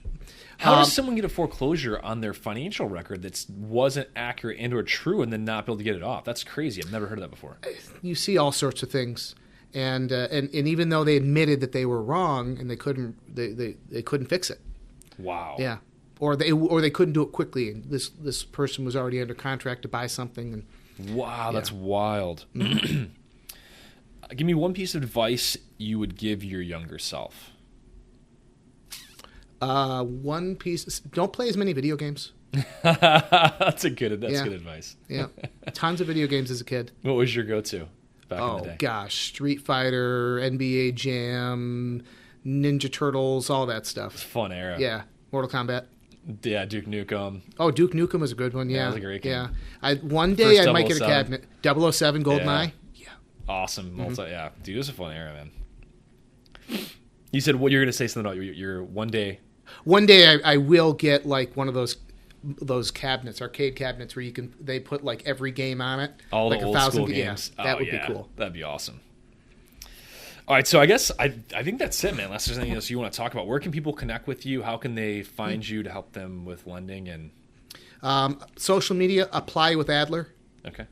Speaker 5: How does someone get a foreclosure on their financial record that wasn't accurate and or true and then not be able to get it off? That's crazy. I've never heard of that before.
Speaker 1: You see all sorts of things. And even though they admitted that they were wrong and they couldn't fix it.
Speaker 5: Wow.
Speaker 1: Yeah. Or they couldn't do it quickly. And this person was already under contract to buy something. And
Speaker 5: wow, that's wild. Give me one piece of advice you would give your younger self.
Speaker 1: One piece. Don't play as many video games.
Speaker 5: That's good advice.
Speaker 1: Yeah. Tons of video games as a kid.
Speaker 5: What was your go-to back in the day?
Speaker 1: Oh, gosh. Street Fighter, NBA Jam, Ninja Turtles, all that stuff.
Speaker 5: Fun era.
Speaker 1: Yeah. Mortal Kombat.
Speaker 5: Yeah, Duke Nukem.
Speaker 1: Oh, Duke Nukem was a good one. Yeah.
Speaker 5: That was a great game.
Speaker 1: Yeah. One day
Speaker 5: First
Speaker 1: I might get a
Speaker 5: 007.
Speaker 1: cabinet. 007 GoldenEye. Yeah.
Speaker 5: Awesome. Yeah. Dude, it was a fun era, man. You said what you're going to say something about your one day.
Speaker 1: One day I will get like one of those cabinets, arcade cabinets, where they put like every game on it.
Speaker 5: All
Speaker 1: like
Speaker 5: the old school games.
Speaker 1: Yeah, that would be cool.
Speaker 5: That'd be awesome. All right, so I guess I think that's it, man. Unless there's anything else you want to talk about. Where can people connect with you? How can they find you to help them with lending? And
Speaker 1: social media, apply with Adler.
Speaker 5: Okay.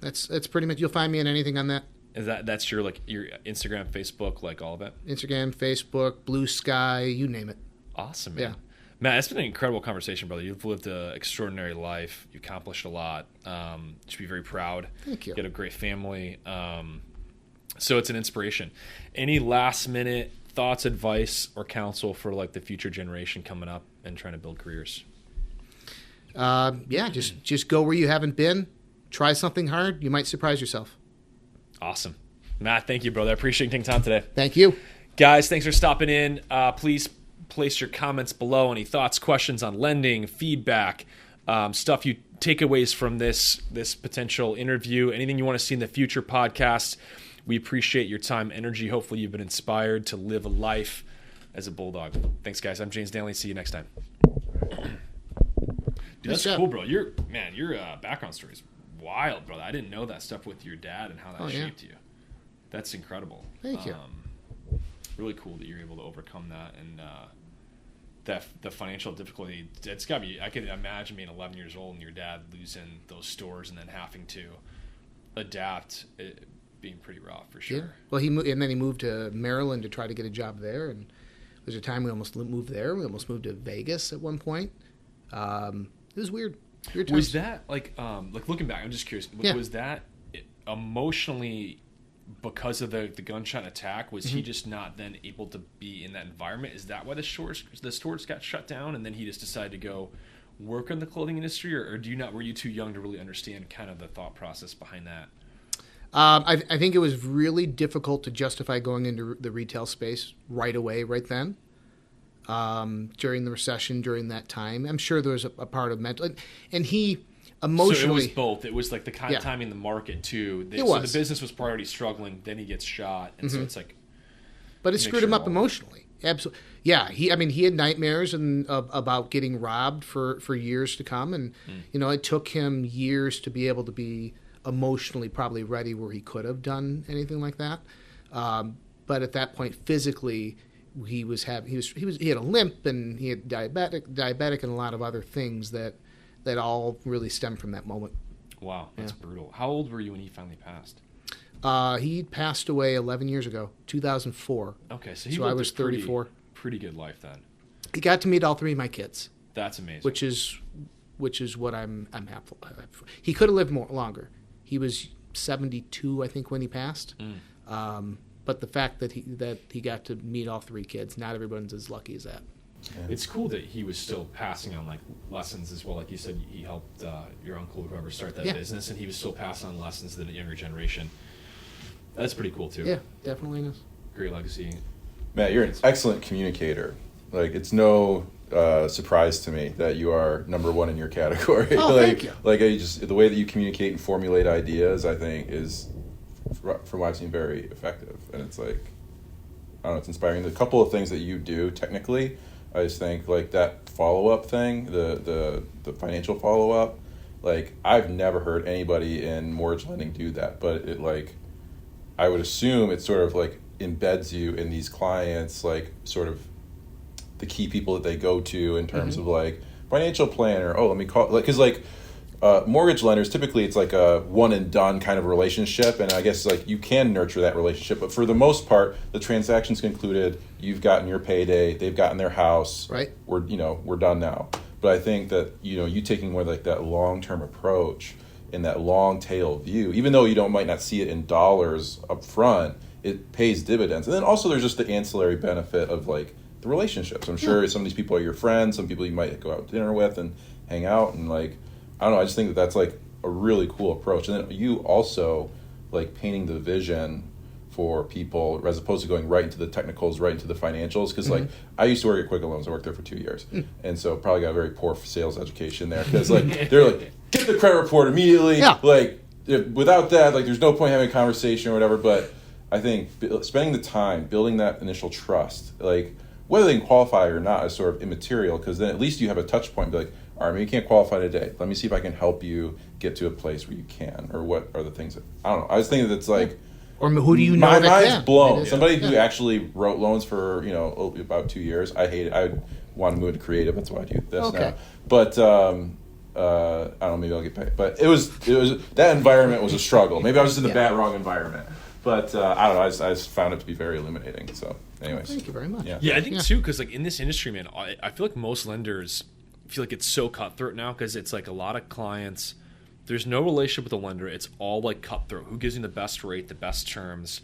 Speaker 1: That's pretty much, you'll find me in anything on that.
Speaker 5: That's your Instagram, Facebook, like all of it?
Speaker 1: Instagram, Facebook, Blue Sky, you name it.
Speaker 5: Awesome, man.
Speaker 1: Yeah.
Speaker 5: Matt, it's been an incredible conversation, brother. You've lived an extraordinary life. You accomplished a lot. You should be very proud.
Speaker 1: Thank you.
Speaker 5: You had a great family. So it's an inspiration. Any last-minute thoughts, advice, or counsel for like the future generation coming up and trying to build careers?
Speaker 1: Just go where you haven't been. Try something hard. You might surprise yourself.
Speaker 5: Awesome. Matt, thank you, brother. I appreciate you taking time today.
Speaker 1: Thank you.
Speaker 5: Guys, thanks for stopping in. Please place your comments below. Any thoughts, questions on lending, feedback, stuff you takeaways from this potential interview, anything you want to see in the future podcasts. We appreciate your time, energy. Hopefully you've been inspired to live a life as a bulldog. Thanks, guys. I'm James Danley. See you next time. Dude, that's cool, bro. Your background story is wild, brother. I didn't know that stuff with your dad and how that shaped you. That's incredible.
Speaker 1: Thank you.
Speaker 5: Really cool that you're able to overcome that and the financial difficulty. It's got to be. I can imagine being 11 years old and your dad losing those stores and then having to adapt. It being pretty rough for sure.
Speaker 1: Yeah. Well, he moved to Maryland to try to get a job there, and there's a time we almost moved there. We almost moved to Vegas at one point. It was weird. Weird times.
Speaker 5: Was that like looking back? I'm just curious. Was that emotionally? Because of the gunshot attack, was he just not then able to be in that environment? Is that why the stores got shut down, and then he just decided to go work in the clothing industry, or were you too young to really understand kind of the thought process behind that?
Speaker 1: I think it was really difficult to justify going into the retail space right away, right then. During the recession, during that time, I'm sure there was a part of mental, and he. Emotionally, so it
Speaker 5: was both. It was like the kind of timing in the market too. So the business was already struggling. Then he gets shot, and so it's like.
Speaker 1: But it screwed him up emotionally. Absolutely. Yeah. He had nightmares about getting robbed for years to come, and it took him years to be able to be emotionally probably ready where he could have done anything like that. But at that point, physically, he had a limp, and he had diabetic, and a lot of other things that all really stemmed from that moment.
Speaker 5: Wow, that's brutal. How old were you when he finally passed?
Speaker 1: He passed away 11 years ago, 2004.
Speaker 5: Okay, so I was
Speaker 1: 34.
Speaker 5: Pretty good life then.
Speaker 1: He got to meet all 3 of my kids.
Speaker 5: That's amazing.
Speaker 1: Which is what I'm happy for. He could have lived longer. He was 72, I think, when he passed. but the fact that he got to meet all 3 kids, not everyone's as lucky as that.
Speaker 5: It's cool that he was still passing on like lessons as well. Like you said, he helped your uncle or whoever start that business, and he was still passing on lessons to the younger generation. That's pretty cool too.
Speaker 1: Yeah, definitely is.
Speaker 5: Great legacy.
Speaker 6: Matt, you're an excellent communicator. Like, it's no surprise to me that you are number 1 in your category.
Speaker 1: Oh, thank you.
Speaker 6: Like, the way that you communicate and formulate ideas, I think, is, from what I've seen, very effective. And it's like, I don't know, it's inspiring. The couple of things that you do technically, I just think, like, that follow-up thing, the financial follow-up, like, I've never heard anybody in mortgage lending do that. But it, like, I would assume it sort of, like, embeds you in these clients, like, sort of the key people that they go to in terms of, like, financial planner. Oh, let me call, like, because, like, mortgage lenders, typically it's like a one and done kind of relationship, and I guess, like, you can nurture that relationship, but for the most part, the transaction's concluded, you've gotten your payday, they've gotten their house,
Speaker 1: right?
Speaker 6: We're done now. But I think that, you taking more like that long-term approach and that long tail view, even though might not see it in dollars up front, it pays dividends. And then also there's just the ancillary benefit of, like, the relationships. I'm sure some of these people are your friends, some people you might go out to dinner with and hang out, and, like, I don't know, I just think that that's, like, a really cool approach. And then you also, like, painting the vision for people as opposed to going right into the technicals, right into the financials. Because, like, I used to work at Quicken Loans. I worked there for 2 years. And so probably got a very poor sales education there. Because, like, they're like, get the credit report immediately. Yeah. Like, without that, like, there's no point having a conversation or whatever. But I think spending the time, building that initial trust, like, whether they can qualify or not is sort of immaterial, because then at least you have a touch point. Be like, all right, maybe you can't qualify today. Let me see if I can help you get to a place where you can, or what are the things that, I don't know. I was thinking that's like,
Speaker 1: or who do you know
Speaker 6: my
Speaker 1: that
Speaker 6: mind's
Speaker 1: can?
Speaker 6: blown. Somebody who actually wrote loans for, about 2 years. I hate it. I want to move into creative. That's why I do this now. But I don't know, maybe I'll get paid. But it was that environment was a struggle. Maybe I was just in the wrong environment. But I don't know. I just found it to be very illuminating. So, anyways,
Speaker 1: thank you very much.
Speaker 5: Yeah, I think too, because, like, in this industry, man, I feel like most lenders feel like it's so cutthroat now, because it's like a lot of clients. There's no relationship with the lender. It's all, like, cutthroat. Who gives you the best rate, the best terms?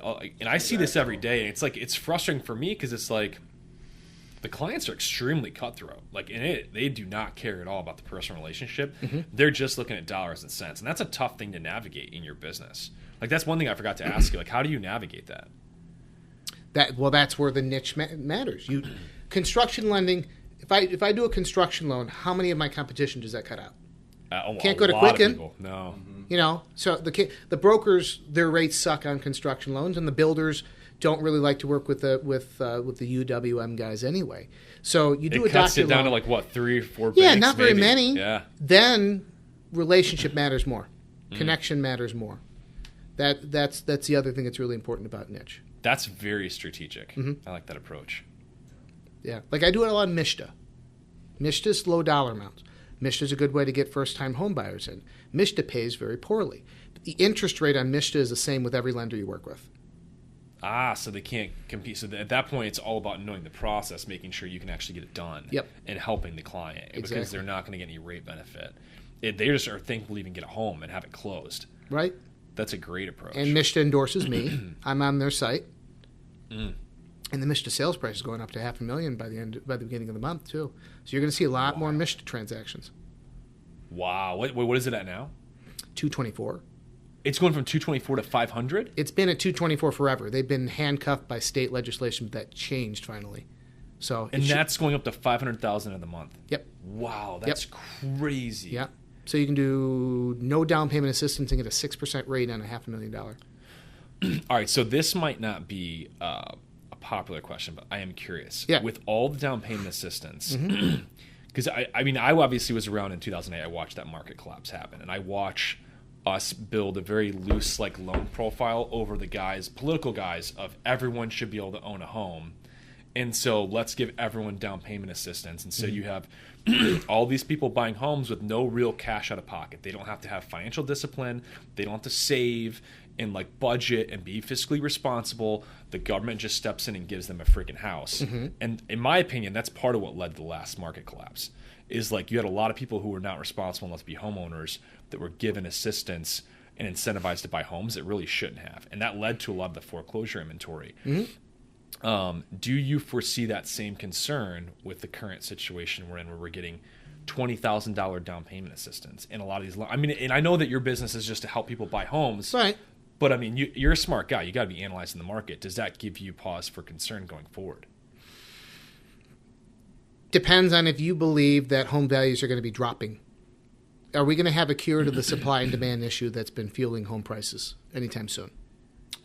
Speaker 5: And I see this every day. And it's like, it's frustrating for me, because it's like the clients are extremely cutthroat. Like, they do not care at all about the personal relationship. They're just looking at dollars and cents, and that's a tough thing to navigate in your business. Like, that's one thing I forgot to ask you. Like, how do you navigate that?
Speaker 1: That's where the niche matters. Construction lending. If I do a construction loan, how many of my competition does that cut out? Can't go to Quicken.
Speaker 5: No.
Speaker 1: So the brokers, their rates suck on construction loans, and the builders don't really like to work with the UWM guys anyway. So you do
Speaker 5: it cuts it down to, like, what, 3 or 4 banks?
Speaker 1: Yeah, not very
Speaker 5: maybe.
Speaker 1: many.
Speaker 5: Yeah.
Speaker 1: Then relationship matters more. Connection matters more. That's the other thing that's really important about niche.
Speaker 5: That's very strategic. I like that approach.
Speaker 1: Yeah, like I do a lot of MISTA. MISTA's low dollar amounts. MISTA's a good way to get first-time home buyers in. MISTA pays very poorly. But the interest rate on MISTA is the same with every lender you work with.
Speaker 5: So they can't compete. So at that point, it's all about knowing the process, making sure you can actually get it done, and helping the client, because they're not going to get any rate benefit. They just are thankful to even get a home and have it closed.
Speaker 1: Right.
Speaker 5: That's a great approach.
Speaker 1: And MISTA endorses me. I'm on their site. And the MISTA sales price is going up to $500,000 by the beginning of the month too. So you're going to see a lot more MISTA transactions.
Speaker 5: Wow. What is it at now?
Speaker 1: 224.
Speaker 5: It's going from 224 to 500?
Speaker 1: It's been at 224 forever. They've been handcuffed by state legislation, but that changed finally. And
Speaker 5: that's going up to 500,000 in the month.
Speaker 1: Yep.
Speaker 5: Wow, that's crazy.
Speaker 1: Yeah. So you can do no down payment assistance and get a 6% rate on a $500,000.
Speaker 5: All right, so this might not be a popular question, but I am curious.
Speaker 1: Yeah.
Speaker 5: With all the down payment assistance, because I obviously was around in 2008. I watched that market collapse happen, and I watch us build a very loose, like, loan profile over the political guys of everyone should be able to own a home. And so let's give everyone down payment assistance. And so you have all these people buying homes with no real cash out of pocket. They don't have to have financial discipline. They don't have to save and, like, budget and be fiscally responsible. The government just steps in and gives them a freaking house. And in my opinion, that's part of what led to the last market collapse. Is, like, you had a lot of people who were not responsible enough to be homeowners that were given assistance and incentivized to buy homes. It really shouldn't have. And that led to a lot of the foreclosure inventory. Do you foresee that same concern with the current situation we're in, where we're getting $20,000 down payment assistance and a lot of these? I mean, and I know that your business is just to help people buy homes,
Speaker 1: Right.
Speaker 5: but I mean, you're a smart guy. You got to be analyzing the market. Does that give you pause for concern going forward?
Speaker 1: Depends on if you believe that home values are going to be dropping. Are we going to have a cure to the supply and demand issue that's been fueling home prices anytime soon?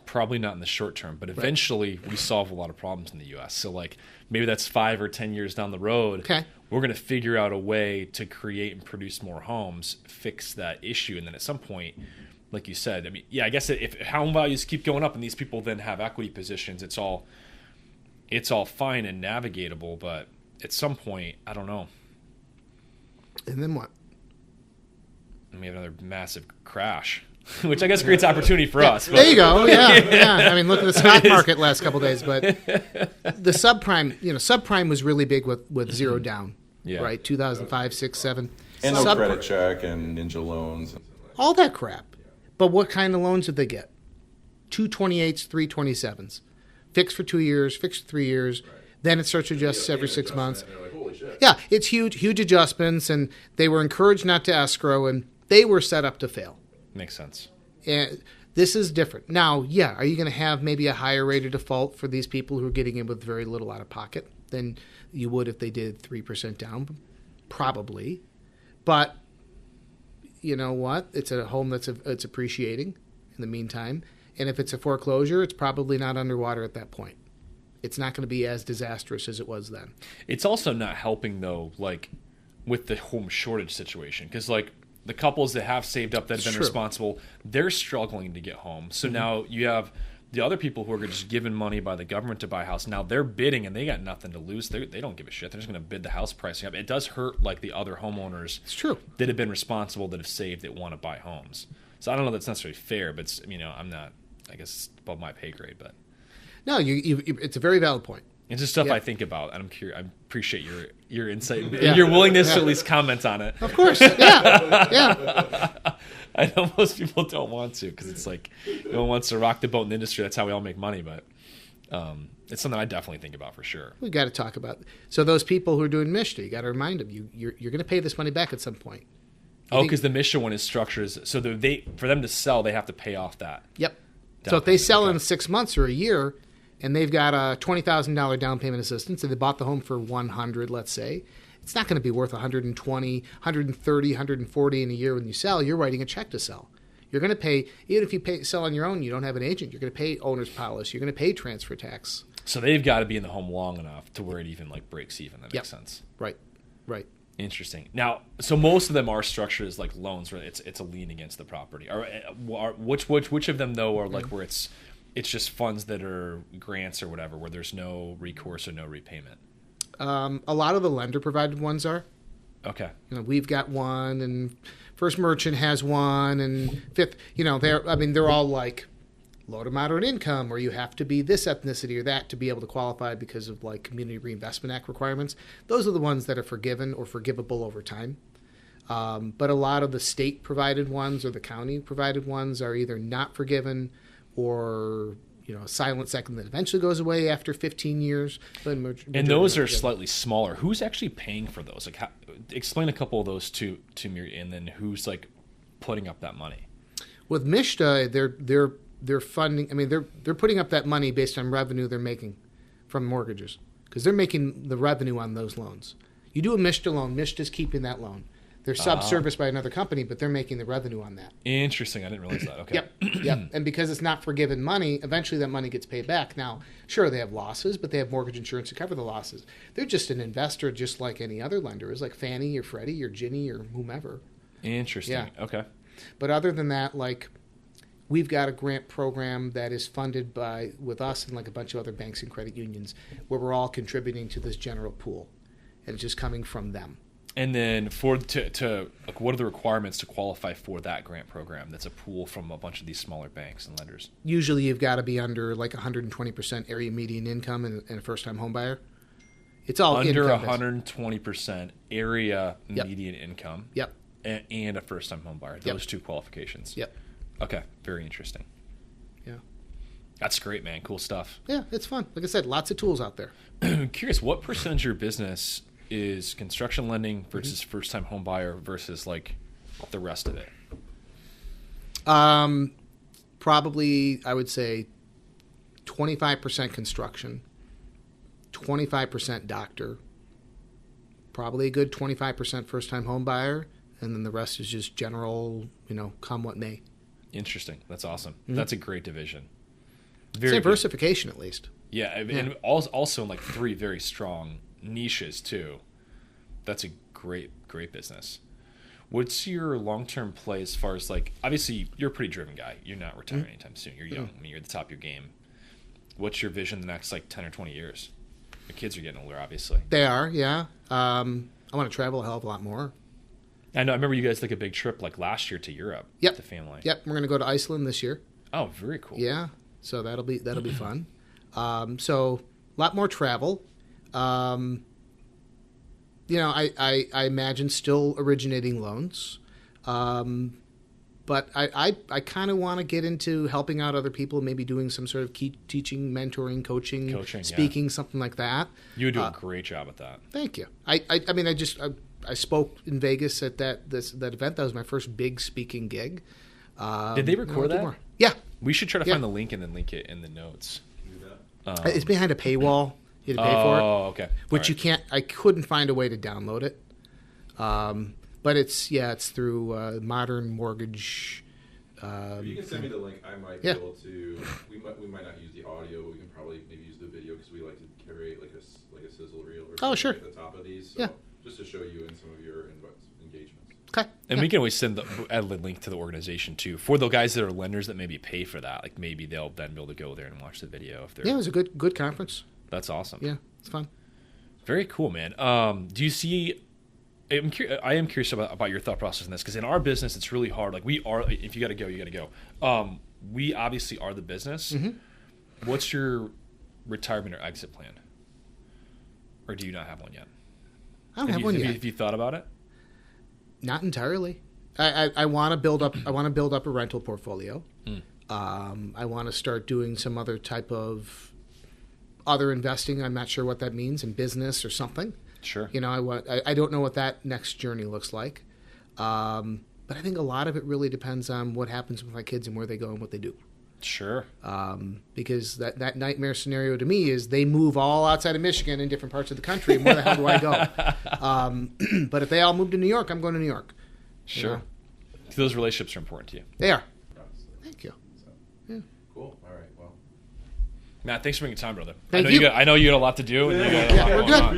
Speaker 5: Probably not in the short term, but eventually we solve a lot of problems in the U.S. So like maybe that's 5 or 10 years down the road.
Speaker 1: Okay.
Speaker 5: We're going to figure out a way to create and produce more homes, fix that issue. And then at some point, like you said, I mean, yeah, I guess if home values keep going up and these people then have equity positions, it's all fine and navigatable. But at some point, I don't know.
Speaker 1: And then what?
Speaker 5: And we have another massive crash. Which I guess creates opportunity for us. But.
Speaker 1: There you go. Yeah. I mean, look at the stock market last couple of days, but the subprime was really big with zero down, right? 2005, 6, 7.
Speaker 6: And no credit check and ninja loans.
Speaker 1: All that crap. But what kind of loans did they get? 228s, 327s. Fixed for 2 years, fixed for 3 years. Right. Then it starts to adjust every 6 months.
Speaker 6: Like, holy shit.
Speaker 1: Yeah, it's huge adjustments, and they were encouraged not to escrow, and they were set up to fail.
Speaker 5: Makes sense.
Speaker 1: And this is different. Now, yeah, are you going to have maybe a higher rate of default for these people who are getting in with very little out of pocket than you would if they did 3% down? Probably. But you know what? It's a home it's appreciating in the meantime. And if it's a foreclosure, it's probably not underwater at that point. It's not going to be as disastrous as it was then.
Speaker 5: It's also not helping, though, like with the home shortage situation. Because, like, the couples that have saved up that have been responsible, they're struggling to get home. So now you have the other people who are just given money by the government to buy a house. Now they're bidding and they got nothing to lose. They don't give a shit. They're just going to bid the house pricing up. It does hurt like the other homeowners that have been responsible, that have saved, that want to buy homes. So I don't know that's necessarily fair, but it's, I'm not, I guess it's above my pay grade. But
Speaker 1: no, it's a very valid point.
Speaker 5: It's just stuff I think about, and I'm curious. I appreciate your insight and your willingness to at least comment on it.
Speaker 1: Of course, yeah.
Speaker 5: I know most people don't want to, because it's like no one wants to rock the boat in the industry. That's how we all make money, but it's something I definitely think about for sure.
Speaker 1: We got to talk about. So those people who are doing MSHDA, you got to remind them you're going to pay this money back at some point.
Speaker 5: Because the MSHDA one is structured so for them to sell, they have to pay off that.
Speaker 1: Yep. So if they sell in 6 months or a year, and they've got a $20,000 down payment assistance, and they bought the home for $100, let's say, it's not going to be worth $120, $130, $140 in a year when you sell. You're writing a check to sell. You're going to pay, even if you sell on your own, you don't have an agent, you're going to pay owner's policy, you're going to pay transfer tax.
Speaker 5: So they've got to be in the home long enough to where it even like breaks even. That makes sense.
Speaker 1: Right.
Speaker 5: Interesting. Now, so most of them are structured as like loans where it's a lien against the property. Which of them though are like where it's just funds that are grants or whatever, where there's no recourse or no repayment?
Speaker 1: A lot of the lender-provided ones are.
Speaker 5: Okay.
Speaker 1: We've got one, and First Merchant has one, and Fifth. They're all like low to moderate income, or you have to be this ethnicity or that to be able to qualify because of like Community Reinvestment Act requirements. Those are the ones that are forgiven or forgivable over time. But a lot of the state-provided ones or the county-provided ones are either not forgiven or a silent second that eventually goes away after 15 years.
Speaker 5: And those are slightly smaller. Who's actually paying for those? Like, explain a couple of those to me, and then who's like putting up that money?
Speaker 1: With MSHDA, they're funding. I mean, they're putting up that money based on revenue they're making from mortgages, because they're making the revenue on those loans. You do a MSHDA loan, MSHDA's keeping that loan. They're sub-serviced by another company, but they're making the revenue on that.
Speaker 5: Interesting. I didn't realize that. Okay.
Speaker 1: Yep. And because it's not forgiven money, eventually that money gets paid back. Now, sure, they have losses, but they have mortgage insurance to cover the losses. They're just an investor just like any other lender is, like Fannie or Freddie or Ginnie or whomever.
Speaker 5: Interesting. Yeah. Okay.
Speaker 1: But other than that, like, we've got a grant program that is funded with us and like a bunch of other banks and credit unions where we're all contributing to this general pool. And it's just coming from them.
Speaker 5: And then what are the requirements to qualify for that grant program? That's a pool from a bunch of these smaller banks and lenders.
Speaker 1: Usually you've got to be under like 120% area median income and a first-time home buyer. It's all
Speaker 5: under 120% area median income.
Speaker 1: Yep.
Speaker 5: And a first-time home buyer. Those two qualifications.
Speaker 1: Yep.
Speaker 5: Okay, very interesting.
Speaker 1: Yeah.
Speaker 5: That's great, man. Cool stuff.
Speaker 1: Yeah, it's fun. Like I said, lots of tools out there.
Speaker 5: I'm curious, what percentage of your business is construction lending versus first-time home buyer versus like the rest of it?
Speaker 1: Probably, I would say 25% construction, 25% doctor, probably a good 25% first-time home buyer, and then the rest is just general, come what may.
Speaker 5: Interesting. That's awesome. That's a great division.
Speaker 1: It's diversification, at least.
Speaker 5: Yeah, and also in like 3 very strong niches too. That's a great business. What's your long-term play as far as like, obviously you're a pretty driven guy. You're not retiring anytime soon. You're young. I mean, you're at the top of your game. What's your vision the next like 10 or 20 years? The kids are getting older, obviously.
Speaker 1: They are, yeah. I want to travel a hell of a lot more.
Speaker 5: I know. I remember you guys took a big trip like last year to Europe.
Speaker 1: Yep.
Speaker 5: With the family.
Speaker 1: Yep. We're going to go to Iceland this year.
Speaker 5: Oh, very cool.
Speaker 1: Yeah. So that'll be fun. So a lot more travel. I imagine still originating loans. But I kind of want to get into helping out other people, maybe doing some sort of teaching, mentoring, coaching, speaking, something like that.
Speaker 5: You would do a great job at that.
Speaker 1: Thank you. I spoke in Vegas at that event. That was my first big speaking gig.
Speaker 5: Did they record that?
Speaker 1: Yeah.
Speaker 5: We should try to find the link and then link it in the notes.
Speaker 1: It's behind a paywall. You had to pay for it.
Speaker 5: Oh, okay.
Speaker 1: Which you can't. I couldn't find a way to download it. But it's through Modern Mortgage.
Speaker 6: You can send me the link. I might be able to. We might not use the audio, but we can probably maybe use the video because we like to curate like a sizzle reel or something at the top of these. So just to show you in some of your engagements.
Speaker 1: Okay.
Speaker 5: And we can always send the link to the organization too for the guys that are lenders that maybe pay for that. Like maybe they'll then be able to go there and watch the video if they're.
Speaker 1: Yeah, it was a good conference.
Speaker 5: That's awesome.
Speaker 1: Yeah, it's fun.
Speaker 5: Very cool, man. Do you see? I am curious about your thought process in this because in our business it's really hard. Like we are, if you got to go, you got to go. We obviously are the business. What's your retirement or exit plan? Or do you not have one yet?
Speaker 1: I don't have one yet.
Speaker 5: Have you thought about it?
Speaker 1: Not entirely. I want to build up. I want to build up a rental portfolio. I want to start doing some other type of other investing. I'm not sure what that means in business or something.
Speaker 5: Sure.
Speaker 1: I don't know what that next journey looks like. But I think a lot of it really depends on what happens with my kids and where they go and what they do.
Speaker 5: Sure.
Speaker 1: Because that nightmare scenario to me is they move all outside of Michigan in different parts of the country. And where the hell do I go? But if they all move to New York, I'm going to New York.
Speaker 5: Sure. Those relationships are important to you.
Speaker 1: They are. Thank you.
Speaker 6: Yeah. Cool. All right. Well.
Speaker 5: Matt, thanks for making time, brother.
Speaker 1: Thank you.
Speaker 5: I know you got a lot to do. And you got a lot
Speaker 1: we're
Speaker 5: going
Speaker 1: good.
Speaker 5: on.